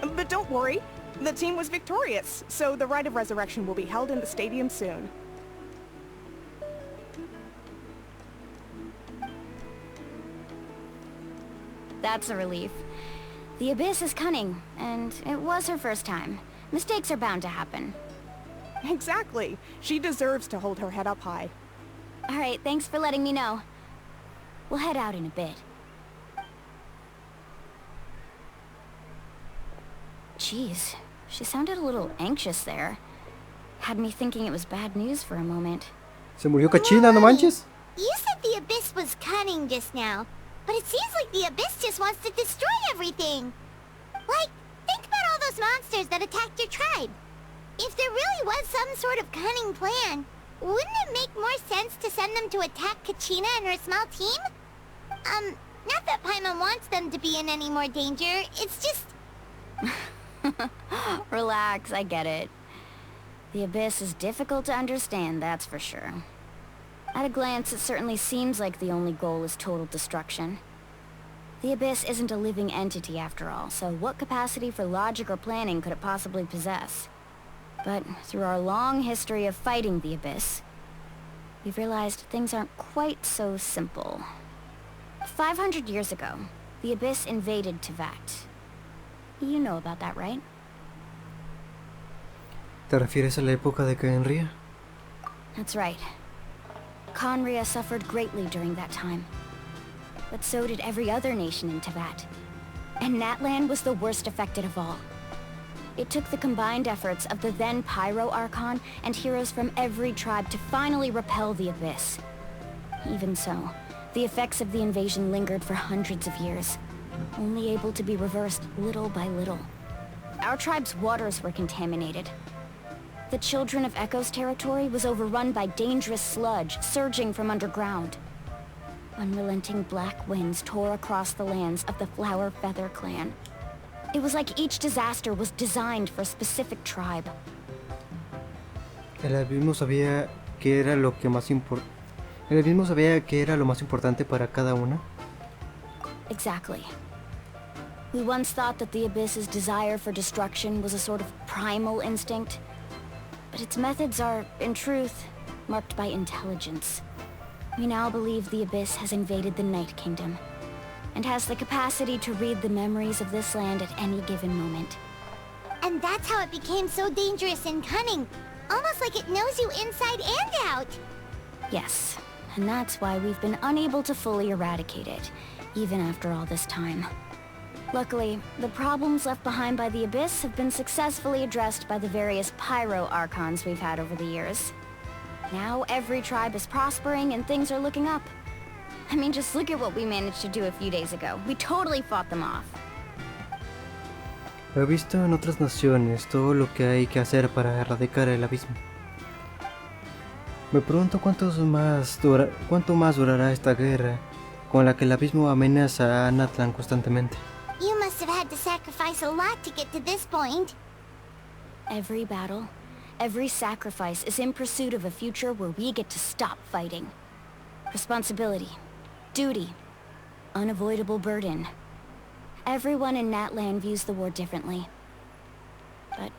But don't worry, the team was victorious, so the rite of resurrection will be held in the stadium soon. That's a relief. The Abyss is cunning, and it was her first time. Mistakes are bound to happen. Exactly. She deserves to hold her head up high. Alright, thanks for letting me know. We'll head out in a bit. Jeez, she sounded a little anxious there. Had me thinking it was bad news for a moment. Se murió Kachina, no manches. You said the Abyss was cunning just now, but it seems like the Abyss just wants to destroy everything. Like, think about all those monsters that attacked your tribe. If there really was some sort of cunning plan, wouldn't it make more sense to send them to attack Kachina and her small team? Not that Paimon wants them to be in any more danger, it's just... Relax, I get it. The Abyss is difficult to understand, that's for sure. At a glance, it certainly seems like the only goal is total destruction. The Abyss isn't a living entity after all, so what capacity for logic or planning could it possibly possess? But through our long history of fighting the Abyss, we've realized things aren't quite so simple. 500 years ago, the Abyss invaded Teyvat. You know about that, right? ¿Te refieres a la época de Quieres? That's right. Conria suffered greatly during that time. But so did every other nation in Teyvat. And Natlan was the worst affected of all. It took the combined efforts of the then Pyro Archon and heroes from every tribe to finally repel the Abyss. Even so, the effects of the invasion lingered for hundreds of years, only able to be reversed little by little. Our tribe's waters were contaminated. The Children of Echo's territory was overrun by dangerous sludge surging from underground. Unrelenting black winds tore across the lands of the Flower Feather clan. It was like each disaster was designed for a specific tribe. El abismo sabía que era lo que más El abismo sabía que era lo más importante para cada una. Exactly. We once thought that the Abyss's desire for destruction was a sort of primal instinct. But its methods are, in truth, marked by intelligence. We now believe the Abyss has invaded the Night Kingdom, and has the capacity to read the memories of this land at any given moment. And that's how it became so dangerous and cunning. Almost like it knows you inside and out. Yes, and that's why we've been unable to fully eradicate it, even after all this time. Luckily, the problems left behind by the Abyss have been successfully addressed by the various pyro archons we've had over the years. Now every tribe is prospering and things are looking up. I mean, just look at what we managed to do a few days ago. We totally fought them off. He visto en otras naciones todo lo que hay que hacer para erradicar el abismo. Me pregunto cuánto más durará esta guerra con la que el abismo amenaza a Natlan constantemente. You must have had to sacrifice a lot to get to this point. Every battle, every sacrifice is in pursuit of a future where we get to stop fighting. Responsibility, duty, unavoidable burden. Everyone in Natlan views the war differently. But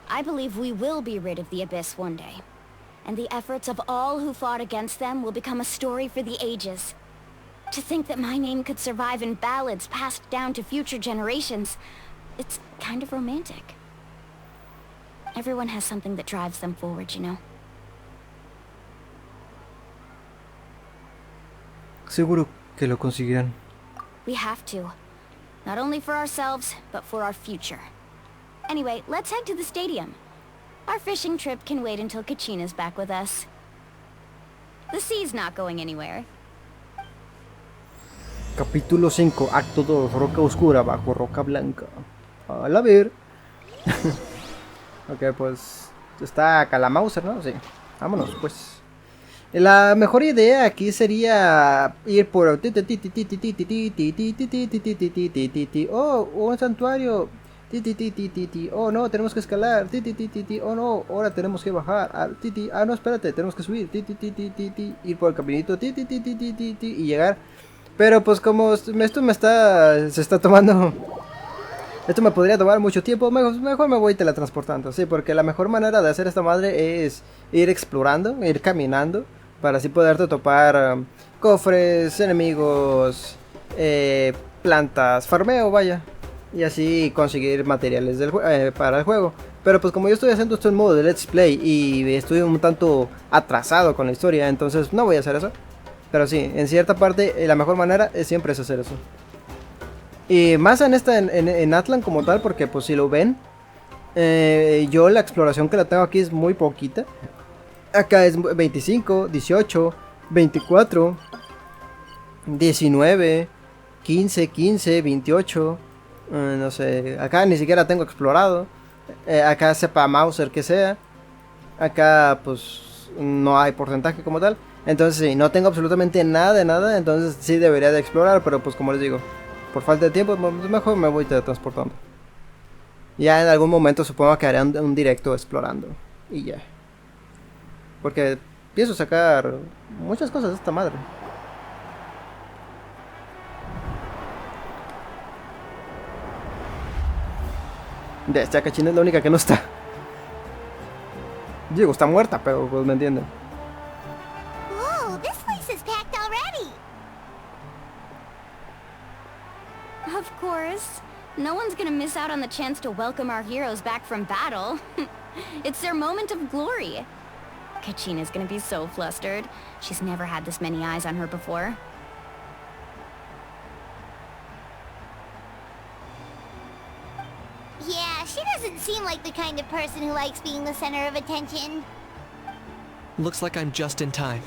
I believe we will be rid of the Abyss one day. And the efforts of all who fought against them will become a story for the ages. To think that my name could survive in ballads passed down to future generations, it's kind of romantic. Everyone has something that drives them forward, you know? Seguro que lo conseguirán. We have to. Not only for ourselves, but for our future. Anyway, let's head to the stadium. Our fishing trip can wait until Kachina's back with us. The sea's not going anywhere. Capítulo 5, acto 2, roca oscura bajo roca blanca. A la ver. Ok, pues está Calamauser, ¿no? Sí. Vámonos, pues. La mejor idea aquí sería ir por... Oh, un santuario. Oh, no, tenemos que escalar. Oh, no, ahora tenemos que bajar. Ah, no, espérate, tenemos que subir. Ir por el caminito. Y llegar. Pero pues como esto se está tomando... Esto me podría tomar mucho tiempo, mejor me voy teletransportando, sí, porque la mejor manera de hacer esta madre es ir explorando, ir caminando, para así poderte topar cofres, enemigos, plantas, farmeo, vaya, y así conseguir materiales para el juego. Pero pues como yo estoy haciendo esto en modo de Let's Play y estoy un tanto atrasado con la historia, entonces no voy a hacer eso. Pero sí, en cierta parte la mejor manera siempre es hacer eso. Y más en Natlan como tal, porque pues si lo ven, yo la exploración que la tengo aquí es muy poquita. Acá es 25, 18, 24, 19, 15, 28, no sé, acá ni siquiera tengo explorado. Acá sepa Mauser que sea. Acá pues no hay porcentaje como tal. Entonces sí, no tengo absolutamente nada de nada, entonces sí debería de explorar, pero pues como les digo, por falta de tiempo, mejor me voy teletransportando. Ya en algún momento supongo que haré un directo explorando. Y ya. Porque pienso sacar muchas cosas de esta madre. De esta cachina es la única que no está. Digo, está muerta, pero pues me entienden. Whoa, this place is packed already. Of course. No one's gonna miss out on the chance to welcome our heroes back from battle. It's their moment of glory. Kachina's gonna be so flustered. She's never had this many eyes on her before. Yeah, she doesn't seem like the kind of person who likes being the center of attention. Looks like I'm just in time.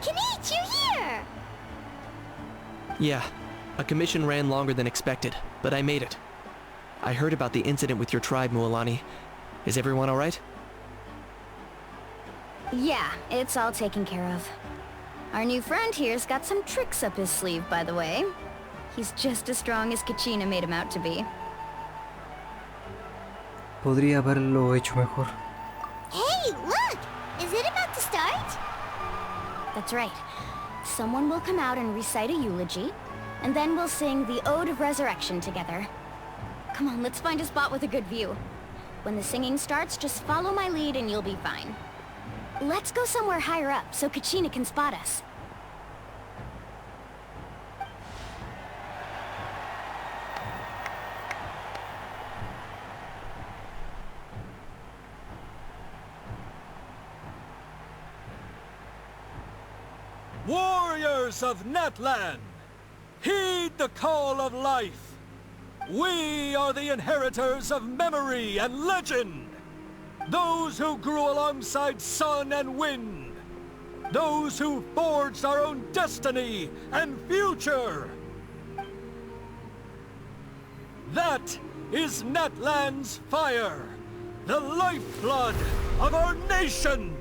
Kanich, you here? Yeah, a commission ran longer than expected, but I made it. I heard about the incident with your tribe, Mualani. Is everyone alright? Yeah, it's all taken care of. Our new friend here's got some tricks up his sleeve, by the way. He's just as strong as Kachina made him out to be. Podría haberlo hecho mejor. Hey, look! Is it about to start? That's right. Someone will come out and recite a eulogy, and then we'll sing the Ode of Resurrection together. Come on, let's find a spot with a good view. When the singing starts, just follow my lead and you'll be fine. Let's go somewhere higher up so Kachina can spot us. warriors of Natlan! Heed the call of life! We are the inheritors of memory and legend! Those who grew alongside sun and wind! Those who forged our own destiny and future! That is Natlan's fire, the lifeblood of our nation!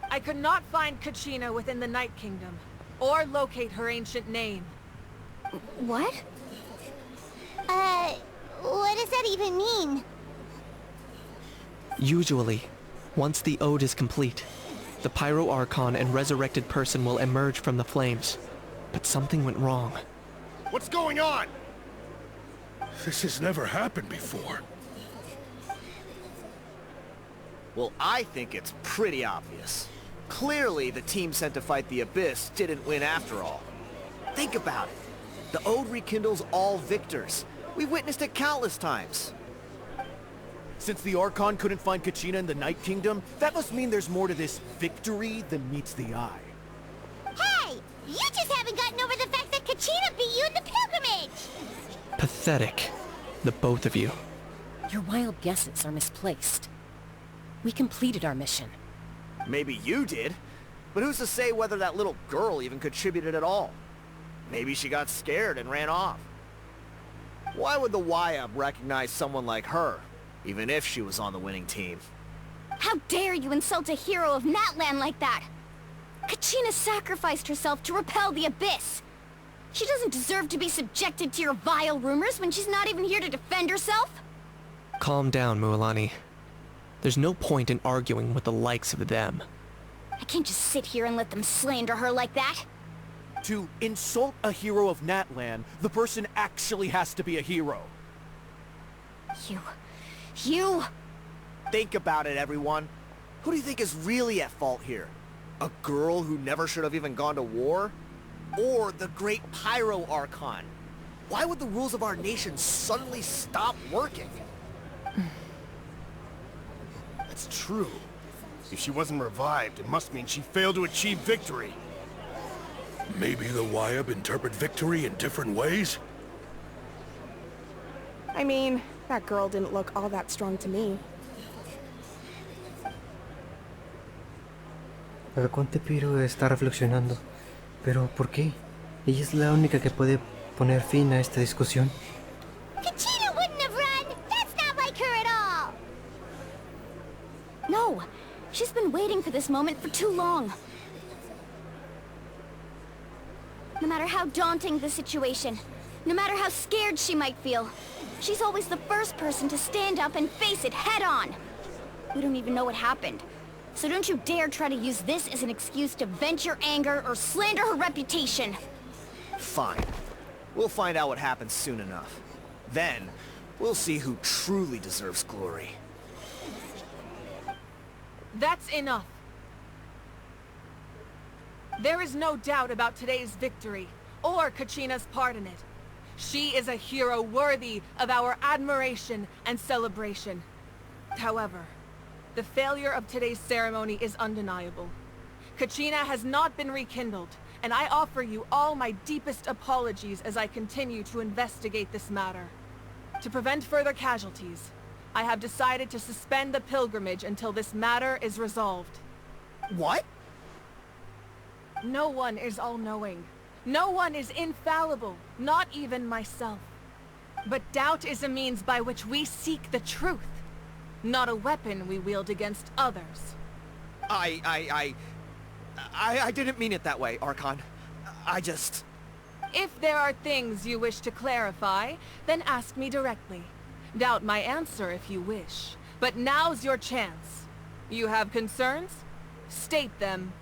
I could not find Kachina within the Night Kingdom, or locate her ancient name. What? What does that even mean? Usually, once the ode is complete, the Pyro Archon and resurrected person will emerge from the flames. But something went wrong. What's going on? This has never happened before. Well, I think it's pretty obvious. Clearly, the team sent to fight the Abyss didn't win after all. Think about it. The Ode rekindles all victors. We've witnessed it countless times. Since the Archon couldn't find Kachina in the Night Kingdom, that must mean there's more to this victory than meets the eye. Hey! You just haven't gotten over the fact that Kachina beat you in the pilgrimage! Pathetic. The both of you. Your wild guesses are misplaced. We completed our mission. Maybe you did, but who's to say whether that little girl even contributed at all? Maybe she got scared and ran off. Why would the YM recognize someone like her, even if she was on the winning team? How dare you insult a hero of Natlan like that? Kachina sacrificed herself to repel the Abyss. She doesn't deserve to be subjected to your vile rumors when she's not even here to defend herself. Calm down, Mualani. There's no point in arguing with the likes of them. I can't just sit here and let them slander her like that. To insult a hero of Natlan, the person actually has to be a hero. You... Think about it, everyone. Who do you think is really at fault here? A girl who never should have even gone to war? Or the great Pyro Archon? Why would the rules of our nation suddenly stop working? That's true. If she wasn't revived, it must mean she failed to achieve victory. Maybe the Wyab interpret victory in different ways? I mean, that girl didn't look all that strong to me. El Conde Piro está reflexionando. ¿Pero por qué? Ella es la única que puede poner fin a esta discusión. Kachina wouldn't have run! That's not like her at all! No, she's been waiting for this moment for too long. No matter how daunting the situation, no matter how scared she might feel, she's always the first person to stand up and face it head-on. We don't even know what happened, so don't you dare try to use this as an excuse to vent your anger or slander her reputation. Fine. We'll find out what happens soon enough. Then, we'll see who truly deserves glory. That's enough. There is no doubt about today's victory, or Kachina's part in it. She is a hero worthy of our admiration and celebration. However, the failure of today's ceremony is undeniable. Kachina has not been rekindled, and I offer you all my deepest apologies as I continue to investigate this matter. To prevent further casualties, I have decided to suspend the pilgrimage until this matter is resolved. What? No one is all-knowing. No one is infallible, not even myself. But doubt is a means by which we seek the truth, not a weapon we wield against others. I didn't mean it that way, Archon. I just... If there are things you wish to clarify, then ask me directly. Doubt my answer if you wish. But now's your chance. You have concerns? State them.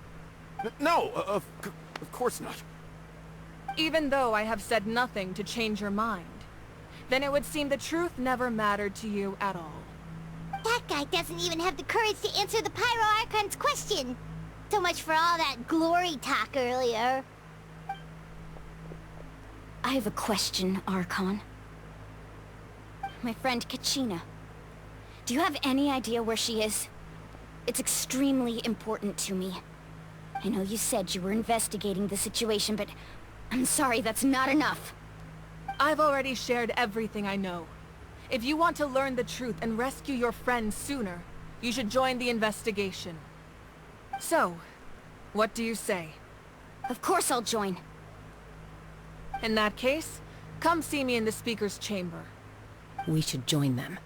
No, of course not. Even though I have said nothing to change your mind, then it would seem the truth never mattered to you at all. That guy doesn't even have the courage to answer the Pyro Archon's question. So much for all that glory talk earlier. I have a question, Archon. My friend Kachina. Do you have any idea where she is? It's extremely important to me. I know you said you were investigating the situation, but I'm sorry, that's not enough. I've already shared everything I know. If you want to learn the truth and rescue your friend sooner, you should join the investigation. So, what do you say? Of course I'll join. In that case, come see me in the speaker's chamber. We should join them.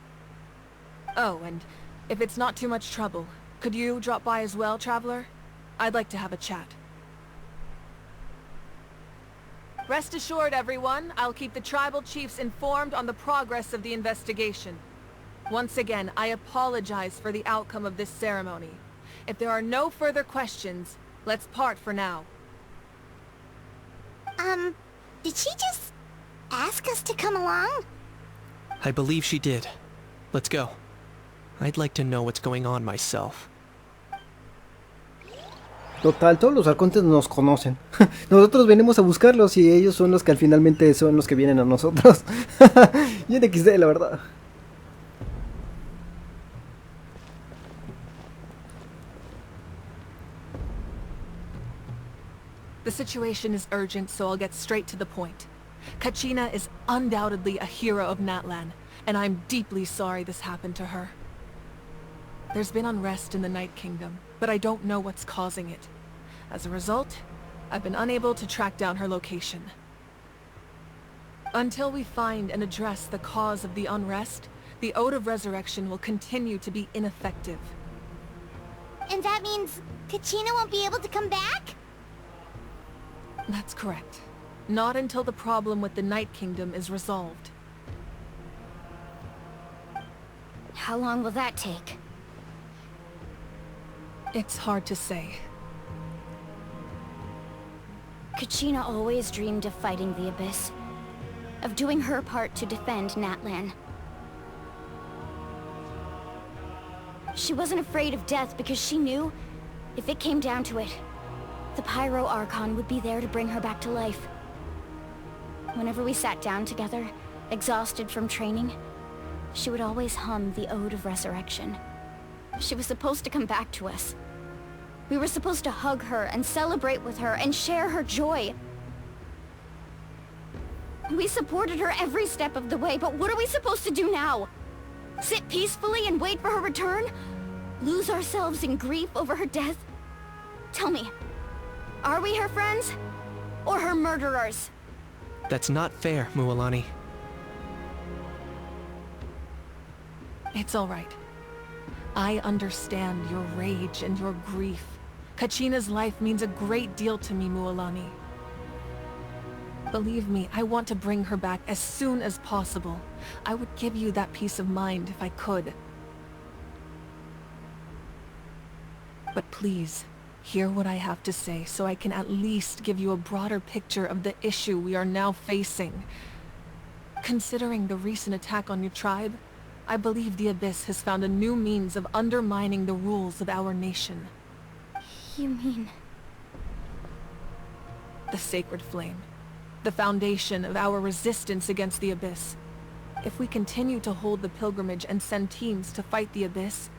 Oh, and if it's not too much trouble, could you drop by as well, Traveler? I'd like to have a chat. Rest assured, everyone, I'll keep the tribal chiefs informed on the progress of the investigation. Once again, I apologize for the outcome of this ceremony. If there are no further questions, let's part for now. Did she just ask us to come along? I believe she did. Let's go. I'd like to know what's going on myself. Total, todos los arcontes nos conocen. Nosotros venimos a buscarlos y ellos son los que finalmente son los que vienen a nosotros. Bien XD, la verdad. The situation is urgent, so I'll get straight to the point. Kachina is undoubtedly a hero of Natlan, and I'm deeply sorry this happened to her. There's been unrest in the Night Kingdom, but I don't know what's causing it. As a result, I've been unable to track down her location. Until we find and address the cause of the unrest, the Ode of Resurrection will continue to be ineffective. And that means Kachina won't be able to come back? That's correct. Not until the problem with the Night Kingdom is resolved. How long will that take? It's hard to say. Kachina always dreamed of fighting the Abyss. Of doing her part to defend Natlan. She wasn't afraid of death because she knew, if it came down to it, the Pyro Archon would be there to bring her back to life. Whenever we sat down together, exhausted from training, she would always hum the Ode of Resurrection. She was supposed to come back to us. We were supposed to hug her and celebrate with her and share her joy. We supported her every step of the way, but what are we supposed to do now? Sit peacefully and wait for her return? Lose ourselves in grief over her death? Tell me, are we her friends? Or her murderers? That's not fair, Mualani. It's all right. I understand your rage and your grief. Kachina's life means a great deal to me, Mualani. Believe me, I want to bring her back as soon as possible. I would give you that peace of mind if I could. But please, hear what I have to say so I can at least give you a broader picture of the issue we are now facing. Considering the recent attack on your tribe, I believe the Abyss has found a new means of undermining the rules of our nation. You mean... The Sacred Flame. the foundation of our resistance against the Abyss. If we continue to hold the pilgrimage and send teams to fight the Abyss,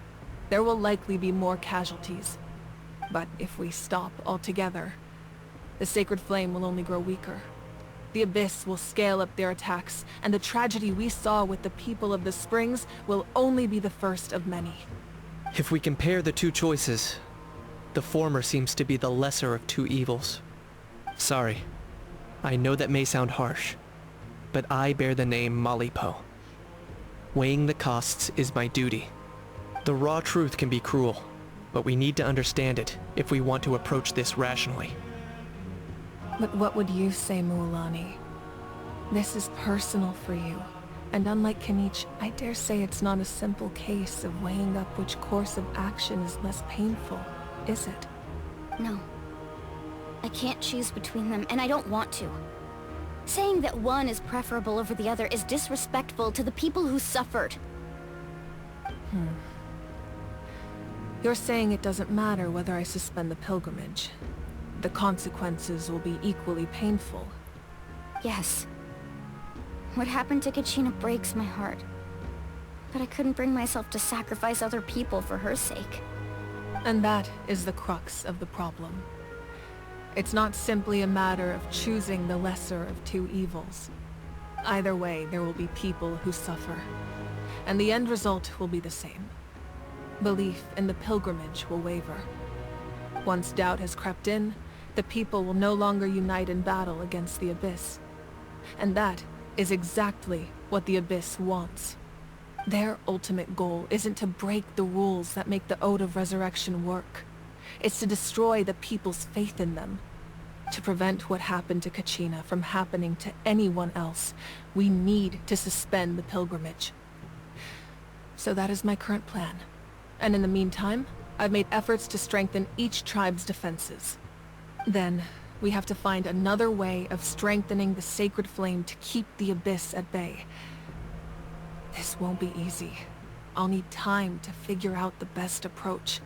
there will likely be more casualties. But if we stop altogether, the sacred flame will only grow weaker. The Abyss will scale up their attacks, and the tragedy we saw with the people of the Springs will only be the first of many. If we compare the two choices, the former seems to be the lesser of two evils. Sorry, I know that may sound harsh, but I bear the name Malipo. Weighing the costs is my duty. The raw truth can be cruel, but we need to understand it if we want to approach this rationally. But what would you say, Mualani? This is personal for you, and unlike Kanich, I dare say it's not a simple case of weighing up which course of action is less painful, is it? No. I can't choose between them, and I don't want to. Saying that one is preferable over the other is disrespectful to the people who suffered. You're saying it doesn't matter whether I suspend the pilgrimage. The consequences will be equally painful. Yes. What happened to Kachina breaks my heart. But I couldn't bring myself to sacrifice other people for her sake. And that is the crux of the problem. It's not simply a matter of choosing the lesser of two evils. Either way, there will be people who suffer. And the end result will be the same. Belief in the pilgrimage will waver. Once doubt has crept in, the people will no longer unite in battle against the Abyss. And that is exactly what the Abyss wants. Their ultimate goal isn't to break the rules that make the Ode of Resurrection work. It's to destroy the people's faith in them. To prevent what happened to Kachina from happening to anyone else, we need to suspend the pilgrimage. So that is my current plan. And in the meantime, I've made efforts to strengthen each tribe's defenses. Then, we have to find another way of strengthening the sacred flame to keep the Abyss at bay. This won't be easy. I'll need time to figure out the best approach.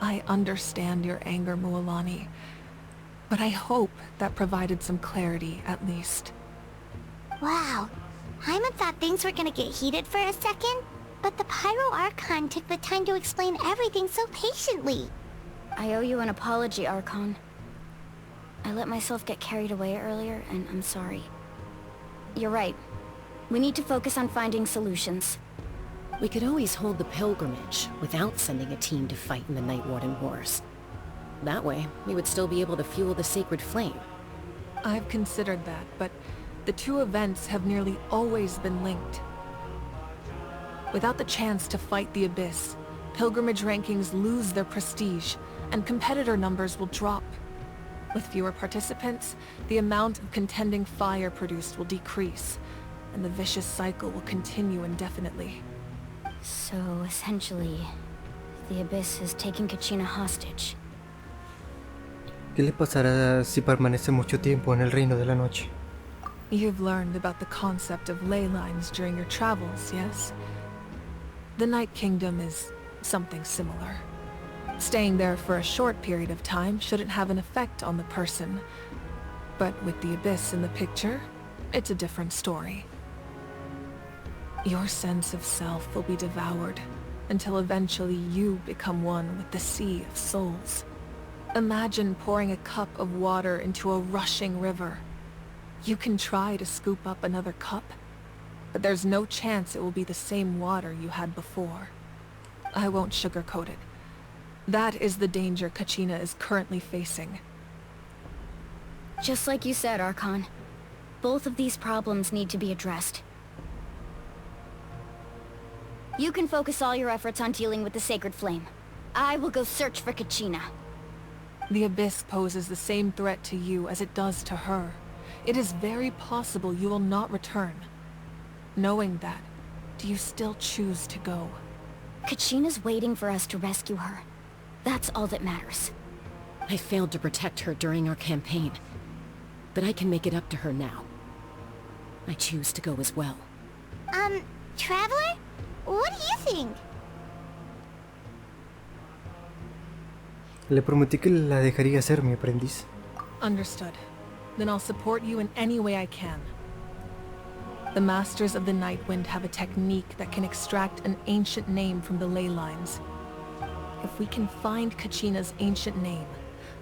I understand your anger, Mualani, but I hope that provided some clarity at least. Wow. Hyman thought things were gonna get heated for a second, but the Pyro Archon took the time to explain everything so patiently. I owe you an apology, Archon. I let myself get carried away earlier, and I'm sorry. You're right. We need to focus on finding solutions. We could always hold the pilgrimage without sending a team to fight in the Night Warden Wars. That way, we would still be able to fuel the sacred flame. I've considered that, but the two events have nearly always been linked. Without the chance to fight the Abyss, pilgrimage rankings lose their prestige, and competitor numbers will drop. With fewer participants, the amount of contending fire produced will decrease, and the vicious cycle will continue indefinitely. So, essentially, the Abyss has taken Kachina hostage. ¿Qué le pasará si permanece mucho tiempo en el Reino de la Noche? You've learned about the concept of ley lines during your travels, yes? The Night Kingdom is something similar. Staying there for a short period of time shouldn't have an effect on the person. But with the Abyss in the picture, it's a different story. Your sense of self will be devoured, until eventually you become one with the sea of souls. Imagine pouring a cup of water into a rushing river. You can try to scoop up another cup, but there's no chance it will be the same water you had before. I won't sugarcoat it. That is the danger Kachina is currently facing. Just like you said, Archon. Both of these problems need to be addressed. You can focus all your efforts on dealing with the sacred flame. I will go search for Kachina. The Abyss poses the same threat to you as it does to her. It is very possible you will not return. Knowing that, do you still choose to go? Kachina's waiting for us to rescue her. That's all that matters. I failed to protect her during our campaign, but I can make it up to her now. I choose to go as well. Traveler? What do you think? Le prometí que la dejaría ser mi aprendiz. Understood. then I'll support you in any way I can. The Masters of the Nightwind have a technique that can extract an ancient name from the ley lines. If we can find Kachina's ancient name,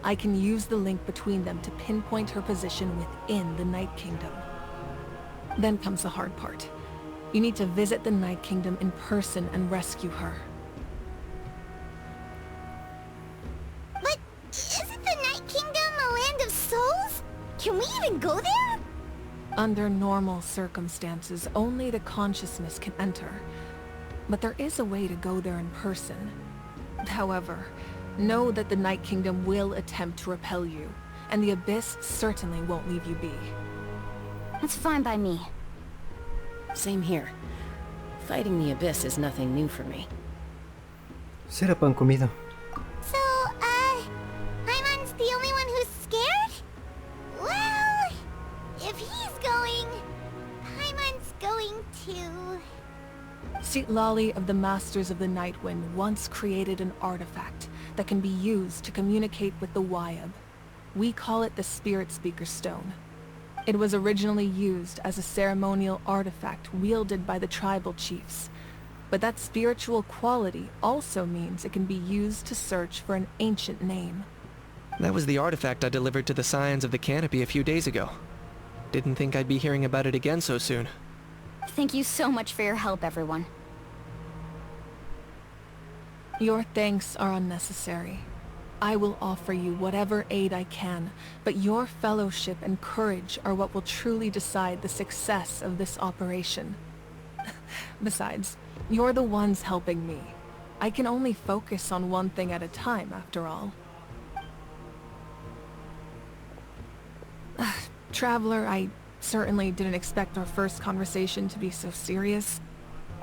I can use the link between them to pinpoint her position within the Night Kingdom. Then comes the hard part. You need to visit the Night Kingdom in person and rescue her. But isn't the Night Kingdom a land of souls? Can we even go there? Under normal circumstances, only the consciousness can enter. But there is a way to go there in person. However, know that the Night Kingdom will attempt to repel you, and the Abyss certainly won't leave you be. That's fine by me. Same here. Fighting the Abyss is nothing new for me. Será pan comido. So, Paimon's the only one who's scared? Well, if he's going, Paimon's going too. Lali of the Masters of the Nightwind once created an artifact that can be used to communicate with the Wyab. We call it the Spirit Speaker Stone. It was originally used as a ceremonial artifact wielded by the tribal chiefs, but that spiritual quality also means it can be used to search for an ancient name. That was the artifact I delivered to the Scions of the Canopy a few days ago. Didn't think I'd be hearing about it again so soon. Thank you so much for your help, everyone. Your thanks are unnecessary. I will offer you whatever aid I can, but your fellowship and courage are what will truly decide the success of this operation. Besides, you're the ones helping me. I can only focus on one thing at a time, after all. Traveler, I certainly didn't expect our first conversation to be so serious.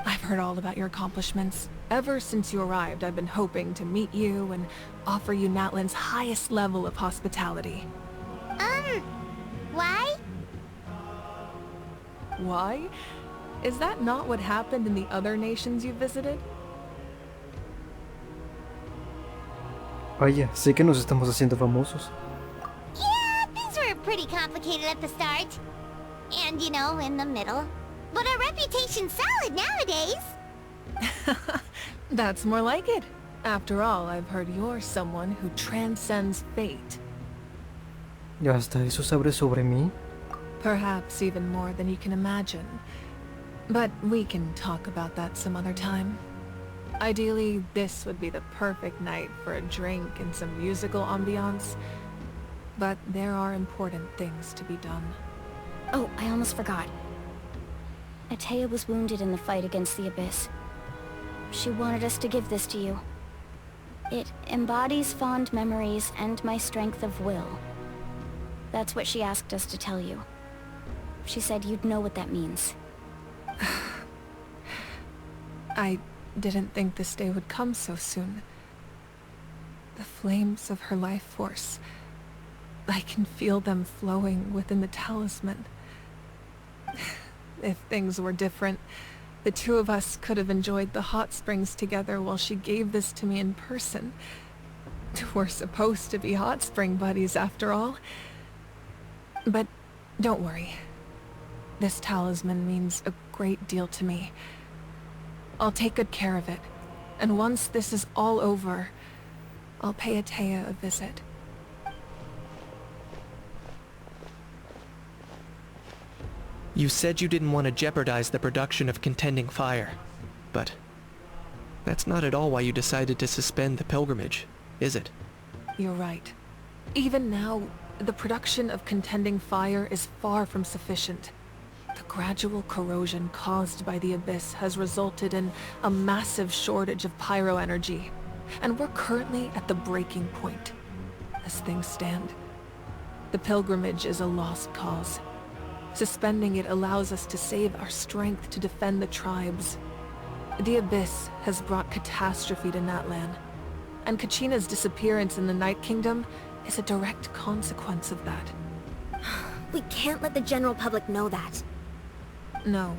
I've heard all about your accomplishments. Ever since you arrived, I've been hoping to meet you and offer you Natlan's highest level of hospitality. Why? Why? Is that not what happened in the other nations you visited? Vaya, sé que nos estamos haciendo famosos. Yeah, things were pretty complicated at the start. And, you know, in the middle. But our reputation's solid nowadays. That's more like it. After all, I've heard you're someone who transcends fate. ¿Y hasta eso sabes sobre mí? Perhaps even more than you can imagine. But we can talk about that some other time. Ideally, this would be the perfect night for a drink and some musical ambiance. But there are important things to be done. Oh, I almost forgot. Atea was wounded in the fight against the Abyss. She wanted us to give this to you. It embodies fond memories and my strength of will. That's what she asked us to tell you. She said you'd know what that means. I didn't think this day would come so soon. The flames of her life force. I can feel them flowing within the talisman. If things were different, the two of us could have enjoyed the hot springs together while she gave this to me in person. We're supposed to be hot spring buddies after all. But don't worry. This talisman means a great deal to me. I'll take good care of it. And once this is all over, I'll pay Atea a visit. You said you didn't want to jeopardize the production of Contending Fire, but that's not at all why you decided to suspend the pilgrimage, is it? You're right. Even now, the production of Contending Fire is far from sufficient. The gradual corrosion caused by the Abyss has resulted in a massive shortage of pyro energy, and we're currently at the breaking point. As things stand, the pilgrimage is a lost cause. Suspending it allows us to save our strength to defend the tribes. The Abyss has brought catastrophe to Natlan, and Kachina's disappearance in the Night Kingdom is a direct consequence of that. We can't let the general public know that. No.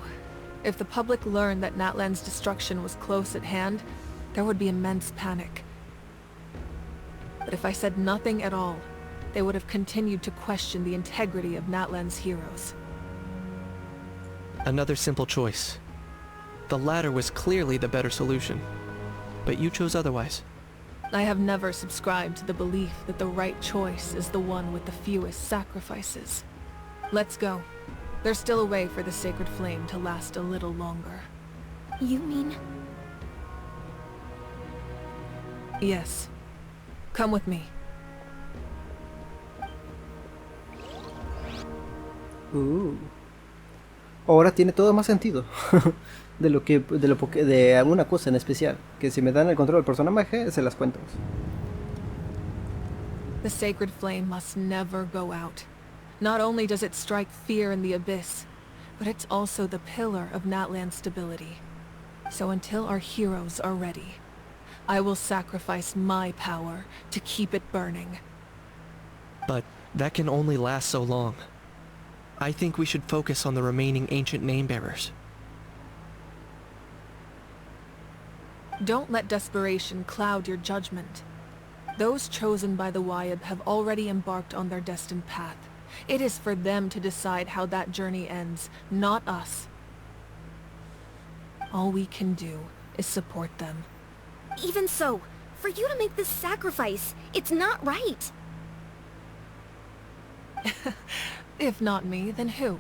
If the public learned that Natlan's destruction was close at hand, there would be immense panic. But if I said nothing at all, they would have continued to question the integrity of Natlan's heroes. Another simple choice. The latter was clearly the better solution, but you chose otherwise. I have never subscribed to the belief that the right choice is the one with the fewest sacrifices. Let's go. There's still a way for the sacred flame to last a little longer. You mean... Yes. Come with me. Ahora tiene todo más sentido de alguna cosa en especial, que si me dan el control del personaje se las cuento. The sacred flame must never go out. Not only does it strike fear in the abyss, but it's also the pillar of Natlan's stability. So until our heroes are ready, I will sacrifice my power to keep it burning. But that can only last so long. I think we should focus on the remaining ancient name-bearers. Don't let desperation cloud your judgment. Those chosen by the Wyatt have already embarked on their destined path. It is for them to decide how that journey ends, not us. All we can do is support them. Even so, for you to make this sacrifice, it's not right. If not me, then who?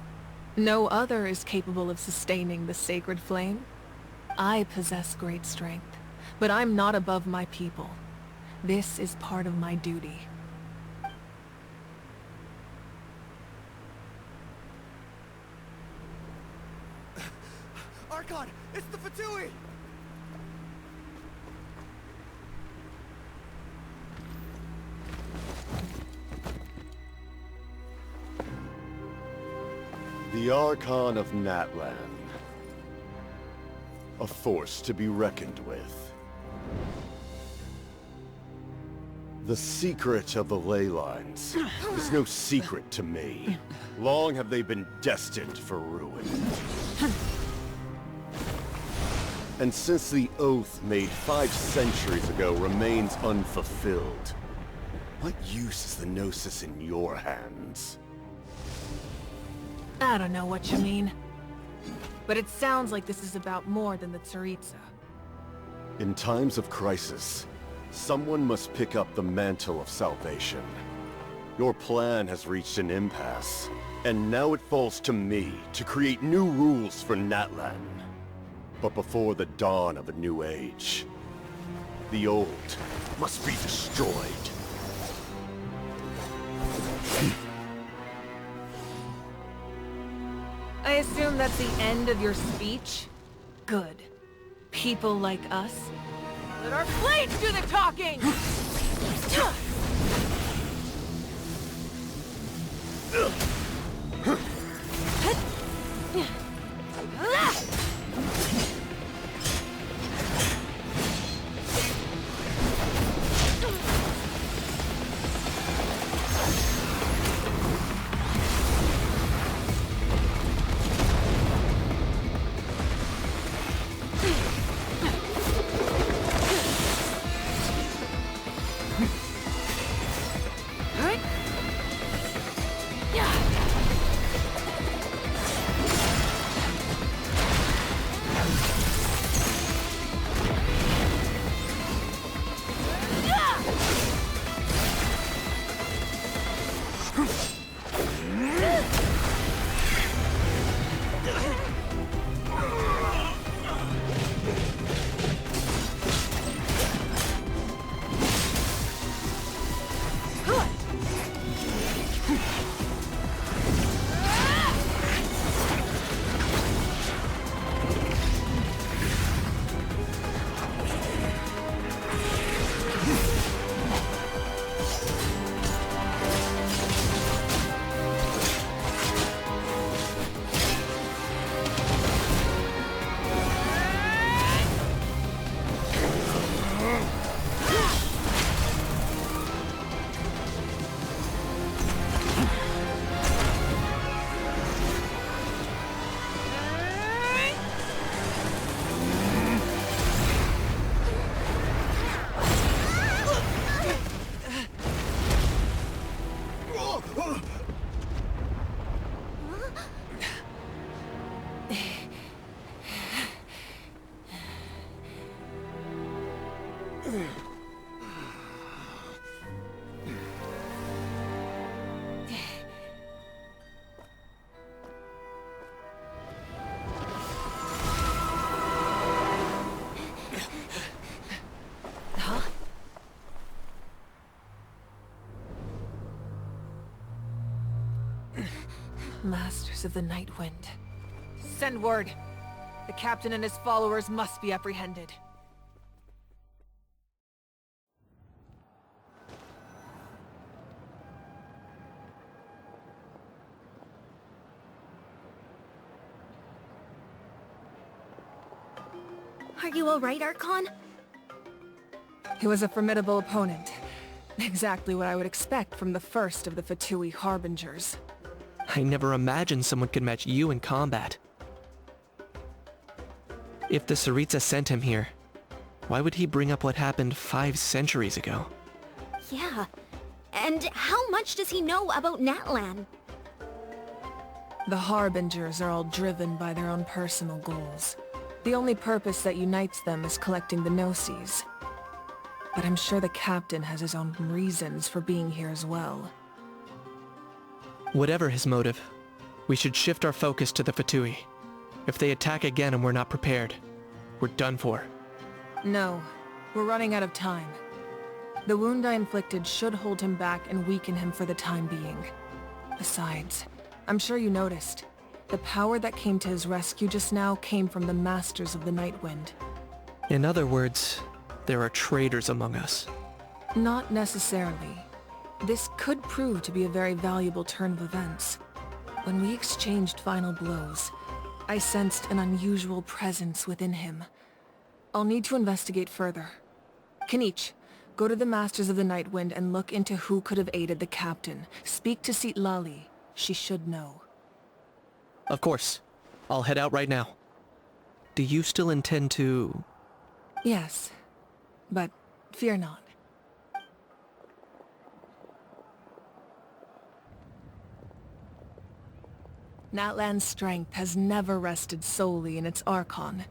No other is capable of sustaining the sacred flame. I possess great strength, but I'm not above my people. This is part of my duty. Archon, it's the Fatui! The Archon of Natlan. A force to be reckoned with. The secret of the ley lines is no secret to me. Long have they been destined for ruin. And since the oath made 5 centuries ago remains unfulfilled, what use is the Gnosis in your hands? I don't know what you mean. But it sounds like this is about more than the Tsaritsa. In times of crisis, someone must pick up the mantle of salvation. Your plan has reached an impasse, and now it falls to me to create new rules for Natlan. But before the dawn of a new age, the old must be destroyed. I assume that's the end of your speech? Good. People like us? Let our blades do the talking! Masters of the Night Wind. Send word. The captain and his followers must be apprehended. Are you alright, Archon? He was a formidable opponent. Exactly what I would expect from the first of the Fatui Harbingers. I never imagined someone could match you in combat. If the Tsaritsa sent him here, why would he bring up what happened 5 centuries ago? Yeah. And how much does he know about Natlan? The Harbingers are all driven by their own personal goals. The only purpose that unites them is collecting the Gnosis. But I'm sure the captain has his own reasons for being here as well. Whatever his motive, we should shift our focus to the Fatui. If they attack again and we're not prepared, we're done for. No, we're running out of time. The wound I inflicted should hold him back and weaken him for the time being. Besides, I'm sure you noticed, the power that came to his rescue just now came from the Masters of the Night Wind. In other words, there are traitors among us. Not necessarily. This could prove to be a very valuable turn of events. When we exchanged final blows, I sensed an unusual presence within him. I'll need to investigate further. Kinich, go to the Masters of the Night Wind and look into who could have aided the captain. Speak to Citlali. She should know. Of course. I'll head out right now. Do you still intend to... Yes, but fear not. Natlan's strength has never rested solely in its Archon.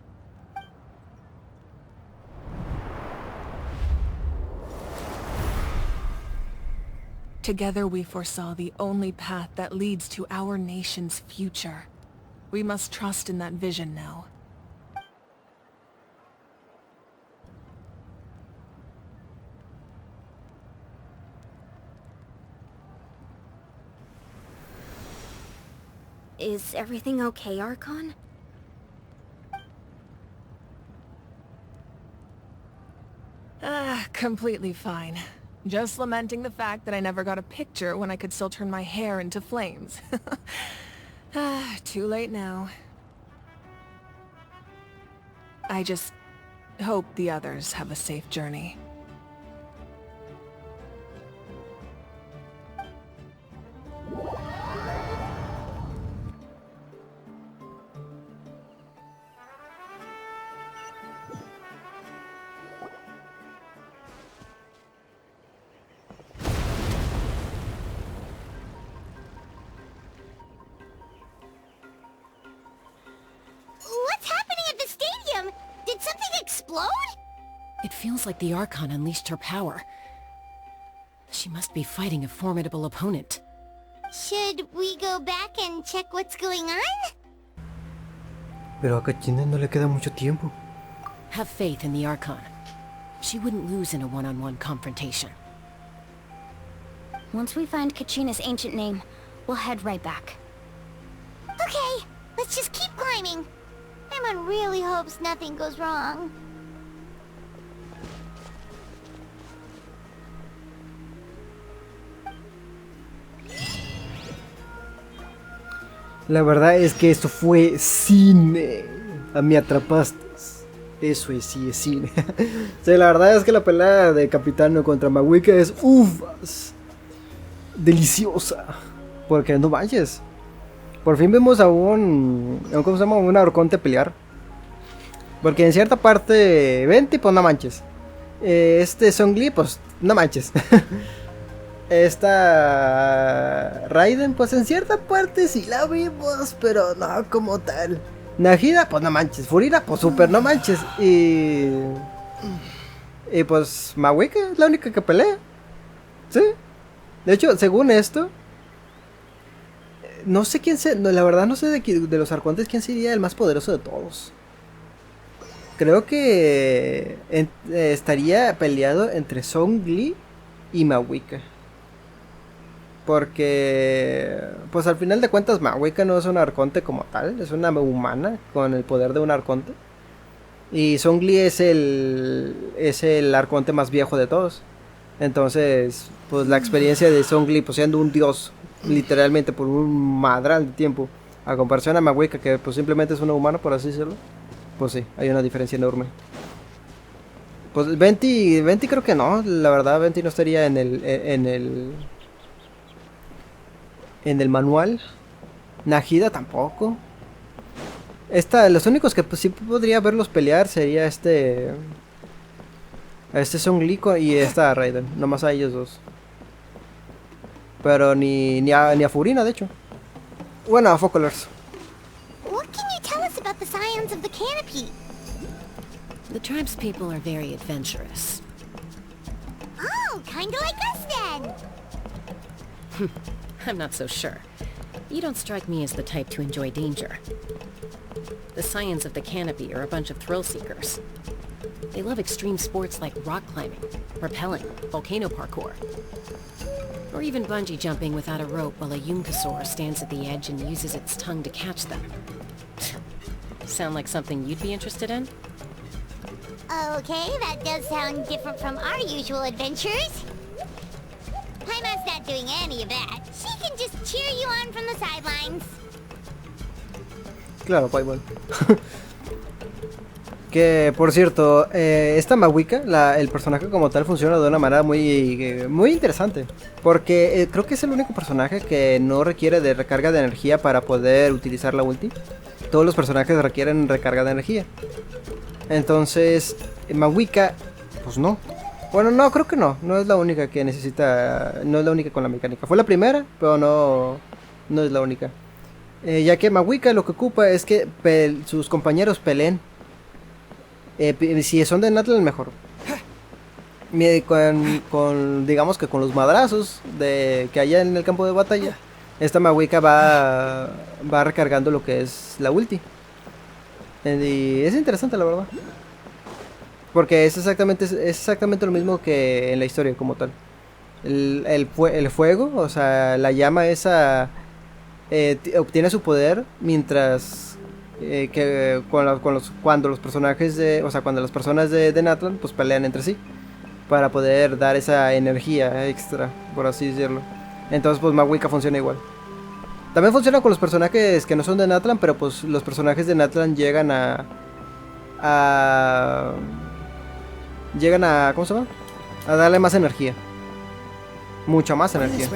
Together we foresaw the only path that leads to our nation's future. We must trust in that vision now. Is everything okay, Archon? Completely fine. Just lamenting the fact that I never got a picture when I could still turn my hair into flames. Too late now. I just hope the others have a safe journey. It feels like the Archon unleashed her power. She must be fighting a formidable opponent. Should we go back and check what's going on? Pero a Kachina no le queda mucho tiempo. Have faith in the Archon. She wouldn't lose in a one-on-one confrontation. Once we find Kachina's ancient name, we'll head right back. Okay, let's just keep climbing. Emon really hopes nothing goes wrong. La verdad es que esto fue cine. A mí atrapaste. Eso es, sí, es cine. Sí, la verdad es que la pelea de Capitano contra Mavuika es deliciosa. Porque no manches. Por fin vemos a ¿cómo se llama? Un arconte pelear. Porque en cierta parte Venti, pues no manches. Songli, pues no manches. Esta Raiden, pues en cierta parte sí la vimos, pero no como tal. Nahida, pues no manches. Furina, pues super no manches. Y Y pues Mavuika es la única que pelea. Sí. De hecho, según esto, no sé quién se... No, la verdad no sé de los arcontes quién sería el más poderoso de todos. Creo que estaría peleado entre Zhongli y Mavuika. Porque, pues al final de cuentas, Mavuika no es un arconte como tal, es una humana con el poder de un arconte. Y Zhongli es el arconte más viejo de todos. Entonces, pues la experiencia de Zhongli, pues siendo un dios, literalmente por un madral de tiempo, a comparación a Mavuika, que pues simplemente es una humana, por así decirlo, pues sí, hay una diferencia enorme. Pues Venti creo que no, la verdad Venti no estaría en el manual. Nahida tampoco. Los únicos que pues, sí podría verlos pelear sería este Zhongli y esta Raiden, nomás a ellos dos. Pero ni a Furina, de hecho. Bueno, a Focolers. What can you tell us about the scions of the canopy? The tribe's people are very adventurous. Oh, kinda like us then. I'm not so sure. You don't strike me as the type to enjoy danger. The scions of the canopy are a bunch of thrill seekers. They love extreme sports like rock climbing, rappelling, volcano parkour, or even bungee jumping without a rope while a Yunkasaur stands at the edge and uses its tongue to catch them. Sound like something you'd be interested in? Okay, that does sound different from our usual adventures. Paima's not doing any of that. She can just cheer you on from the sidelines. Claro, Paimon. Que, por cierto, esta Mavuika, el personaje como tal, funciona de una manera muy interesante. Porque creo que es el único personaje que no requiere de recarga de energía para poder utilizar la ulti. Todos los personajes requieren recarga de energía. Entonces, Mavuika, pues no. Bueno, no, creo que no. No es la única que necesita. No es la única con la mecánica. Fue la primera, pero no es la única. Ya que Mavuika lo que ocupa es que sus compañeros peleen. Si son de Natlan, mejor. Digamos que con los madrazos que haya en el campo de batalla, esta Mavuika va recargando lo que es la ulti. Y es interesante, la verdad. Porque es exactamente lo mismo que en la historia como tal. El fuego, o sea, la llama esa obtiene su poder mientras cuando los personajes cuando las personas de Natlan pues pelean entre sí para poder dar esa energía extra, por así decirlo. Entonces pues Mavuika funciona igual. También funciona con los personajes que no son de Natlan, pero pues los personajes de Natlan llegan a ¿cómo se llama? A darle más energía. Mucha más energía.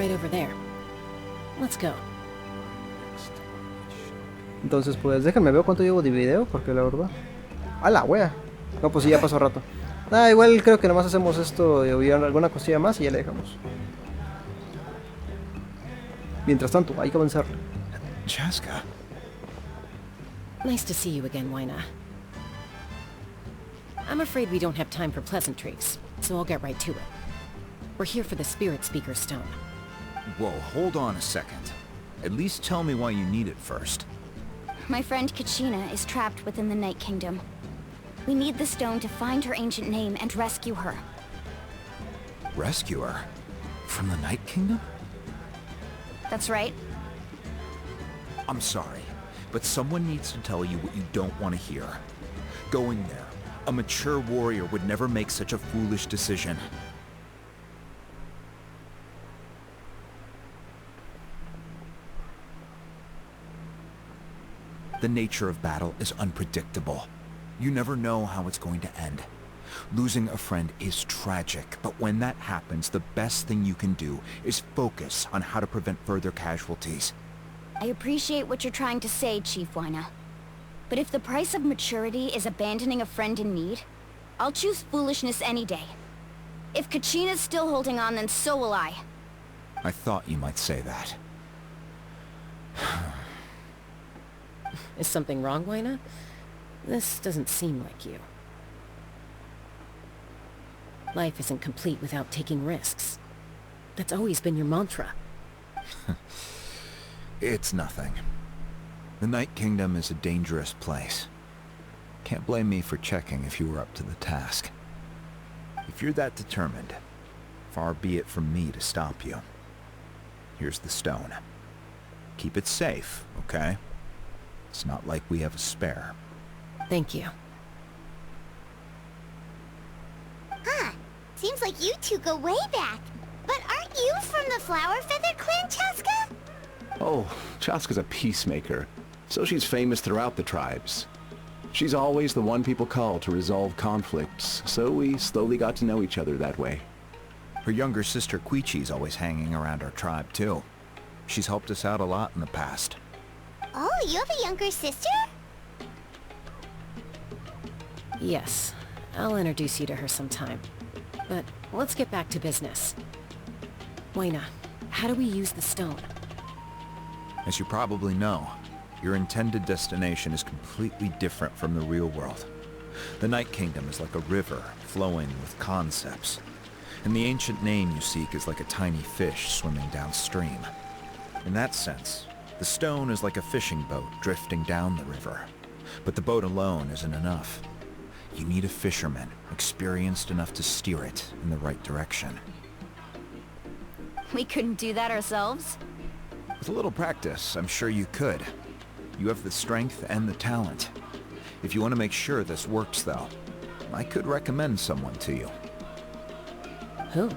Entonces pues déjenme ver cuánto llevo de video, porque la verdad... ¡A la wea! No, pues sí, ya pasó rato. Igual creo que nomás hacemos esto y alguna cosilla más y ya le dejamos. Mientras tanto, hay que avanzar. Chaska. Nice to see you again, Waina. I'm afraid we don't have time for pleasantries, so I'll get right to it. We're here for the Spirit Speaker Stone. Whoa, hold on a second. At least tell me why you need it first. My friend Kachina is trapped within the Night Kingdom. We need the stone to find her ancient name and rescue her. Rescue her? From the Night Kingdom? That's right. I'm sorry, but someone needs to tell you what you don't want to hear. Going there, a mature warrior would never make such a foolish decision. The nature of battle is unpredictable. You never know how it's going to end. Losing a friend is tragic, but when that happens, the best thing you can do is focus on how to prevent further casualties. I appreciate what you're trying to say, Chief Waina. But if the price of maturity is abandoning a friend in need, I'll choose foolishness any day. If Kachina's still holding on, then so will I. I thought you might say that. Is something wrong, Waina? This doesn't seem like you. Life isn't complete without taking risks. That's always been your mantra. It's nothing. The Night Kingdom is a dangerous place. Can't blame me for checking if you were up to the task. If you're that determined, far be it from me to stop you. Here's the stone. Keep it safe, okay? It's not like we have a spare. Thank you. Huh. Seems like you two go way back. But aren't you from the Flower Feather Clan, Chaska? Oh, Chaska's a peacemaker, so she's famous throughout the tribes. She's always the one people call to resolve conflicts, so we slowly got to know each other that way. Her younger sister Quichi's always hanging around our tribe, too. She's helped us out a lot in the past. Oh, you have a younger sister? Yes. I'll introduce you to her sometime. But let's get back to business. Wayna, how do we use the stone? As you probably know, your intended destination is completely different from the real world. The Night Kingdom is like a river flowing with concepts, and the ancient name you seek is like a tiny fish swimming downstream. In that sense, the stone is like a fishing boat drifting down the river, but the boat alone isn't enough. You need a fisherman experienced enough to steer it in the right direction. We couldn't do that ourselves? With a little practice, I'm sure you could. You have the strength and the talent. If you want to make sure this works, though, I could recommend someone to you. Who?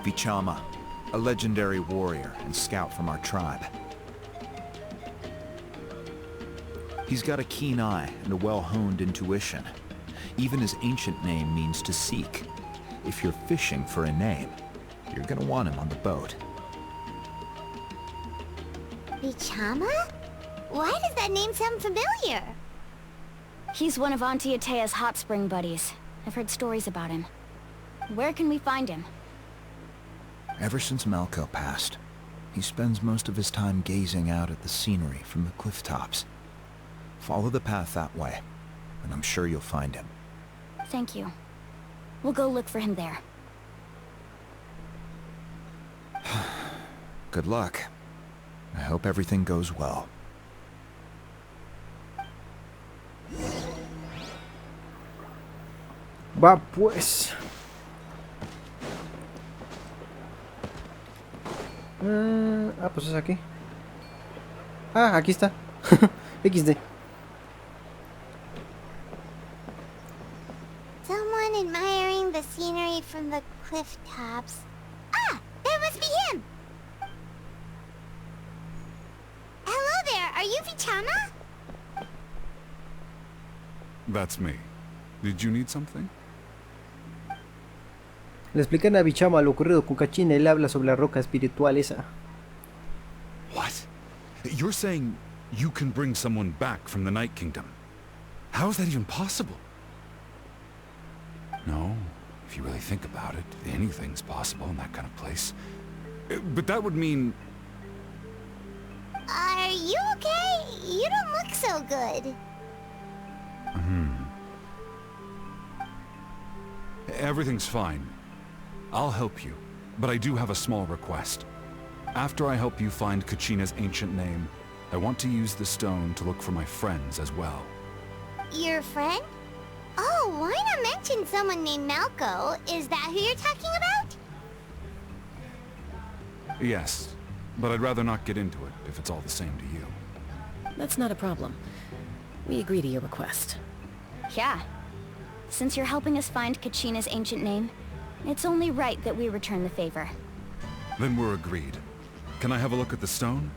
Vichama, a legendary warrior and scout from our tribe. He's got a keen eye and a well-honed intuition. Even his ancient name means to seek. If you're fishing for a name, you're gonna want him on the boat. Vichama? Why does that name sound familiar? He's one of Auntie Atea's hot spring buddies. I've heard stories about him. Where can we find him? Ever since Malco passed, he spends most of his time gazing out at the scenery from the cliff tops. Follow the path that way, and I'm sure you'll find him. Thank you. We'll go look for him there. Good luck. I hope everything goes well. Va pues. Pues es aquí. Aquí está. XD. Someone admiring the scenery from the cliff tops. Ah! That must be him! Hello there, are you Vichama? That's me. Did you need something? Le explican a Vichama lo ocurrido con Kachina y él habla sobre la roca espiritual esa. What? You're saying you can bring someone back from the Night Kingdom? How is that even possible? No, if you really think about it, anything's possible in that kind of place. But that would mean... Are you okay? You don't look so good. Everything's fine. I'll help you, but I do have a small request. After I help you find Kachina's ancient name, I want to use the stone to look for my friends as well. Your friend? Oh, why not mention someone named Malco? Is that who you're talking about? Yes, but I'd rather not get into it if it's all the same to you. That's not a problem. We agree to your request. Yeah. Since you're helping us find Kachina's ancient name, it's only right that we return the favor. Then we're agreed. Can I have a look at the stone?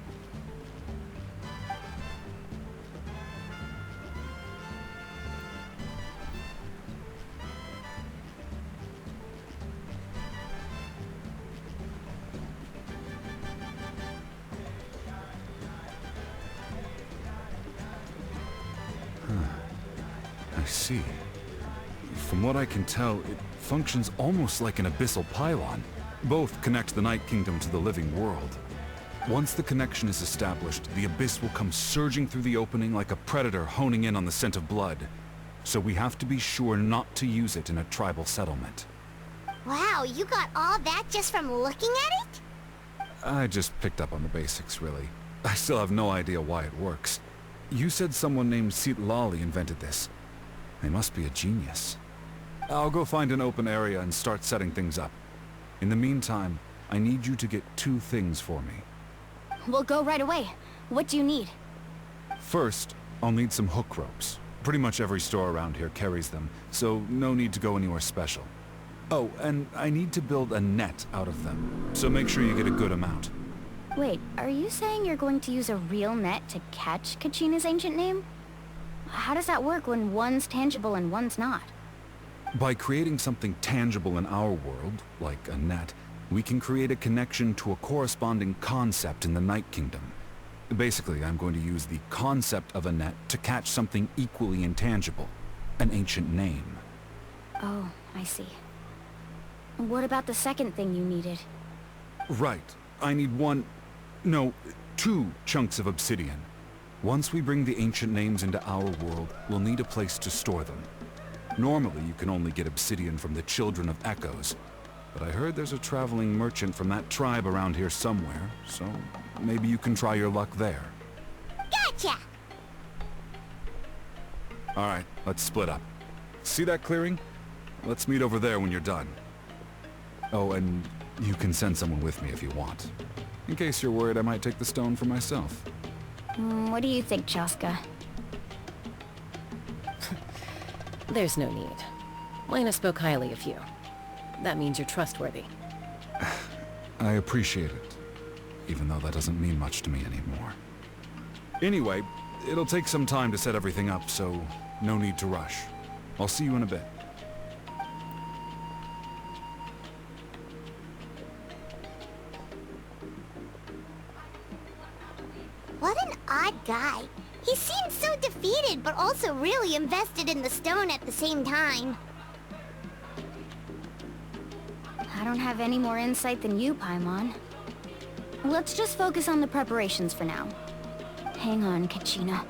I see. From what I can tell, it functions almost like an abyssal pylon. Both connect the Night Kingdom to the living world. Once the connection is established, the abyss will come surging through the opening like a predator honing in on the scent of blood. so we have to be sure not to use it in a tribal settlement. Wow, you got all that just from looking at it? I just picked up on the basics, really. I still have no idea why it works. You said someone named Lali invented this. They must be a genius. I'll go find an open area and start setting things up. In the meantime, I need you to get 2 things for me. We'll go right away. What do you need? First, I'll need some hook ropes. Pretty much every store around here carries them, so no need to go anywhere special. Oh, and I need to build a net out of them, so make sure you get a good amount. Wait, are you saying you're going to use a real net to catch Kachina's ancient name? How does that work when one's tangible and one's not? By creating something tangible in our world, like a net, we can create a connection to a corresponding concept in the Night Kingdom. Basically, I'm going to use the concept of a net to catch something equally intangible, an ancient name. Oh, I see. What about the second thing you needed? Right. I need 2 chunks of obsidian. Once we bring the ancient names into our world, we'll need a place to store them. Normally, you can only get obsidian from the Children of Echoes, but I heard there's a traveling merchant from that tribe around here somewhere, so maybe you can try your luck there. Gotcha! Alright, let's split up. See that clearing? Let's meet over there when you're done. Oh, and you can send someone with me if you want. In case you're worried I might take the stone for myself. What do you think, Chaska? There's no need. Lena spoke highly of you. That means you're trustworthy. I appreciate it, even though that doesn't mean much to me anymore. Anyway, it'll take some time to set everything up, so no need to rush. I'll see you in a bit. What an odd guy. He seems so defeated, but also really invested in the stone at the same time. I don't have any more insight than you, Paimon. Let's just focus on the preparations for now. Hang on, Kachina.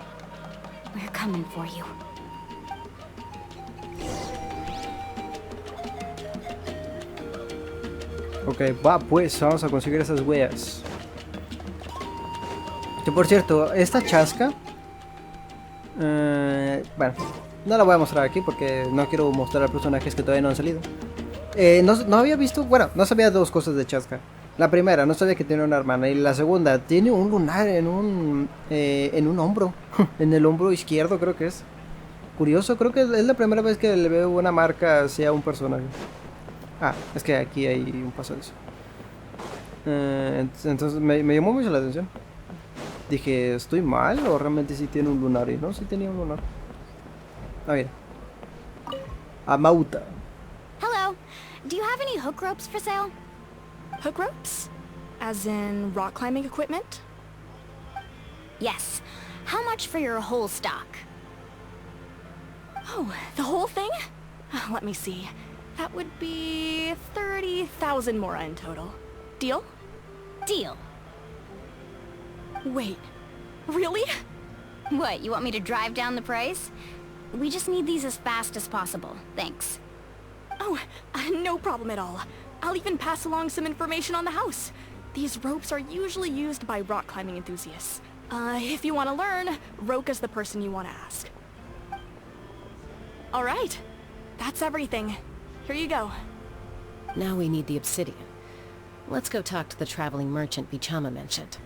We're coming for you. Ok, va pues, vamos a conseguir esas huellas. Que por cierto, esta chasca... bueno, no la voy a mostrar aquí porque no quiero mostrar a personajes que todavía no han salido. No había visto, bueno, no sabía 2 cosas de chasca. La primera, no sabía que tenía una hermana. Y la segunda, tiene un lunar en un hombro. En el hombro izquierdo creo que es. Curioso, creo que es la primera vez que le veo una marca hacia un personaje. Ah, es que aquí hay un paso de eso. Entonces me llamó mucho la atención. Dije, ¿estoy mal o realmente sí tiene un lunar? Y no, sí tenía un lunar. Ah, mira. Amauta. Hello. Do you have any hook ropes for sale? Hook ropes? As in rock climbing equipment? Yes. How much for your whole stock? Oh, the whole thing? Let me see. That would be 30,000 mora in total. Deal? Deal. Wait, really? What, you want me to drive down the price? We just need these as fast as possible. Thanks. Oh, no problem at all. I'll even pass along some information on the house. These ropes are usually used by rock climbing enthusiasts. If you want to learn, Roka's the person you want to ask. Alright, that's everything. Here you go. Now we need the obsidian. Let's go talk to the traveling merchant Bichama mentioned.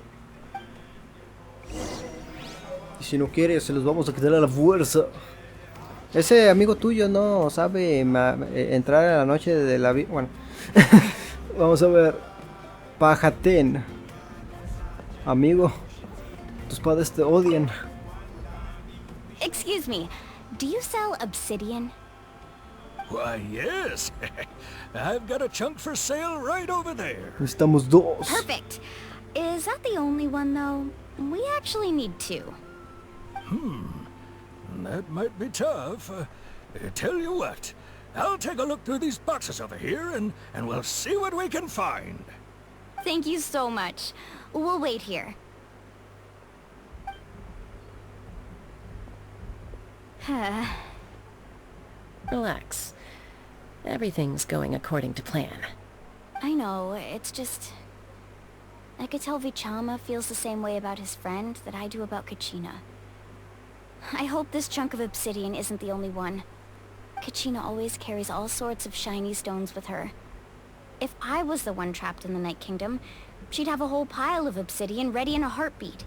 Y si no quiere, se los vamos a quitar a la fuerza. Ese amigo tuyo no sabe entrar a la noche de la vida. Bueno, vamos a ver. Pajaten. Amigo, tus padres te odian. Excuse me, do you sell obsidian? Why, yes. I've got a chunk for sale right over there. Estamos 2. Perfect. Is that the only one, though? We actually need 2. That might be tough. Tell you what, I'll take a look through these boxes over here and we'll see what we can find. Thank you so much. We'll wait here. Relax. Everything's going according to plan. I know, it's just... I could tell Vichama feels the same way about his friend that I do about Kachina. I hope this chunk of obsidian isn't the only one. Kachina always carries all sorts of shiny stones with her. If I was the one trapped in the Night Kingdom, she'd have a whole pile of obsidian ready in a heartbeat.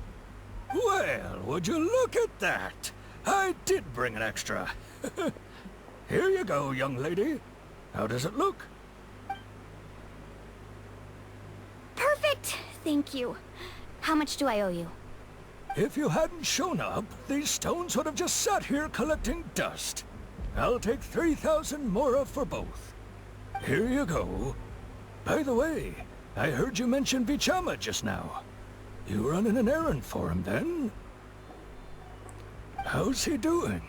Well, would you look at that? I did bring an extra. Here you go, young lady. How does it look? Perfect! Thank you. How much do I owe you? If you hadn't shown up, these stones would have just sat here collecting dust. I'll take 3,000 mora for both. Here you go. By the way, I heard you mention Vichama just now. You running an errand for him, then? How's he doing?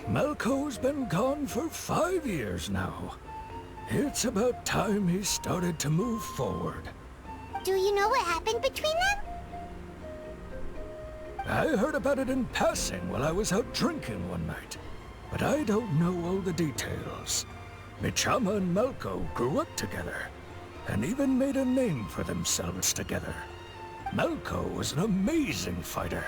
Malco's been gone for 5 years now. It's about time he started to move forward. Do you know what happened between them? I heard about it in passing while I was out drinking one night, but I don't know all the details. Vichama and Malco grew up together, and even made a name for themselves together. Malco was an amazing fighter,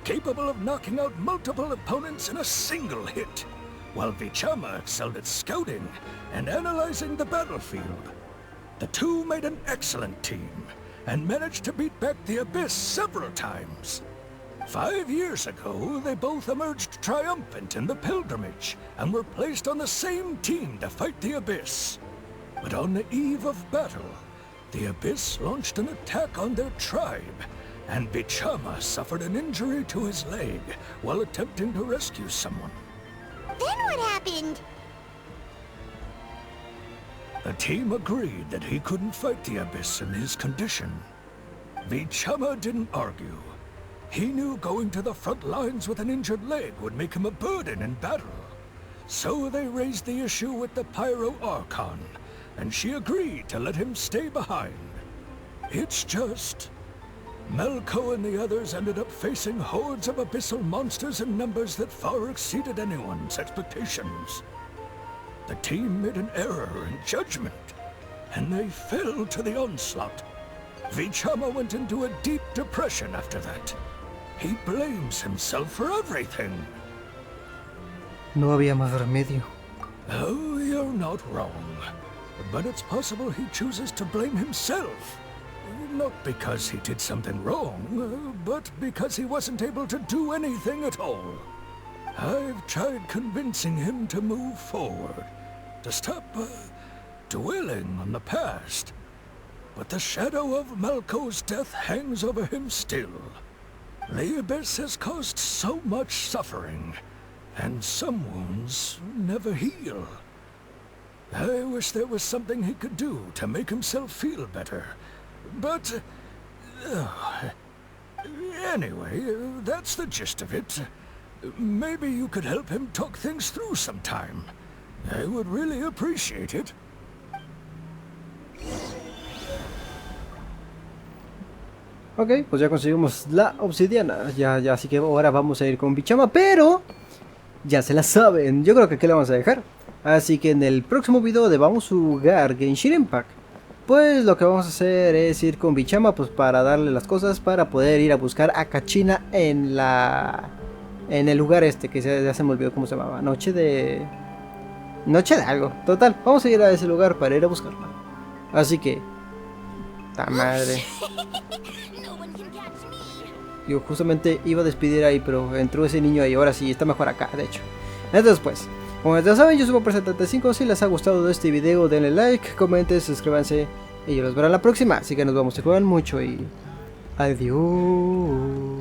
capable of knocking out multiple opponents in a single hit, while Vichama excelled at scouting and analyzing the battlefield. The two made an excellent team, and managed to beat back the Abyss several times. 5 years ago, they both emerged triumphant in the pilgrimage, and were placed on the same team to fight the Abyss. But on the eve of battle, the Abyss launched an attack on their tribe, and Vichama suffered an injury to his leg while attempting to rescue someone. Then what happened? The team agreed that he couldn't fight the Abyss in his condition. Vichama didn't argue. He knew going to the front lines with an injured leg would make him a burden in battle. So they raised the issue with the Pyro Archon, and she agreed to let him stay behind. It's just... Malco and the others ended up facing hordes of abyssal monsters in numbers that far exceeded anyone's expectations. The team made an error in judgment, and they fell to the onslaught. Vichama went into a deep depression after that. He blames himself for everything. No había más remedio. Oh, you're not wrong. But it's possible he chooses to blame himself. Not because he did something wrong, but because he wasn't able to do anything at all. I've tried convincing him to move forward, to stop dwelling on the past. But the shadow of Malco's death hangs over him still. The Abyss has caused so much suffering, and some wounds never heal. I wish there was something he could do to make himself feel better, but... anyway, that's the gist of it. Maybe you could help him talk things through sometime. I would really appreciate it. Ok, pues ya conseguimos la obsidiana. Ya, así que ahora vamos a ir con Vichama, pero ya se la saben. Yo creo que aquí la vamos a dejar. Así que en el próximo video de vamos a jugar Genshin Impact, pues lo que vamos a hacer es ir con Vichama, pues para darle las cosas para poder ir a buscar a Kachina en el lugar este que ya se me olvidó cómo se llamaba. Noche de algo. Total, vamos a ir a ese lugar para ir a buscarla. Así que ¡ta madre! Yo justamente iba a despedir ahí, pero entró ese niño ahí. Ahora sí, está mejor acá, de hecho. Entonces pues, como ya saben, yo soy Ep.41. Si les ha gustado este video, denle like, comenten, suscríbanse, y yo los veré la próxima. Así que nos vemos, se juegan mucho y... adiós.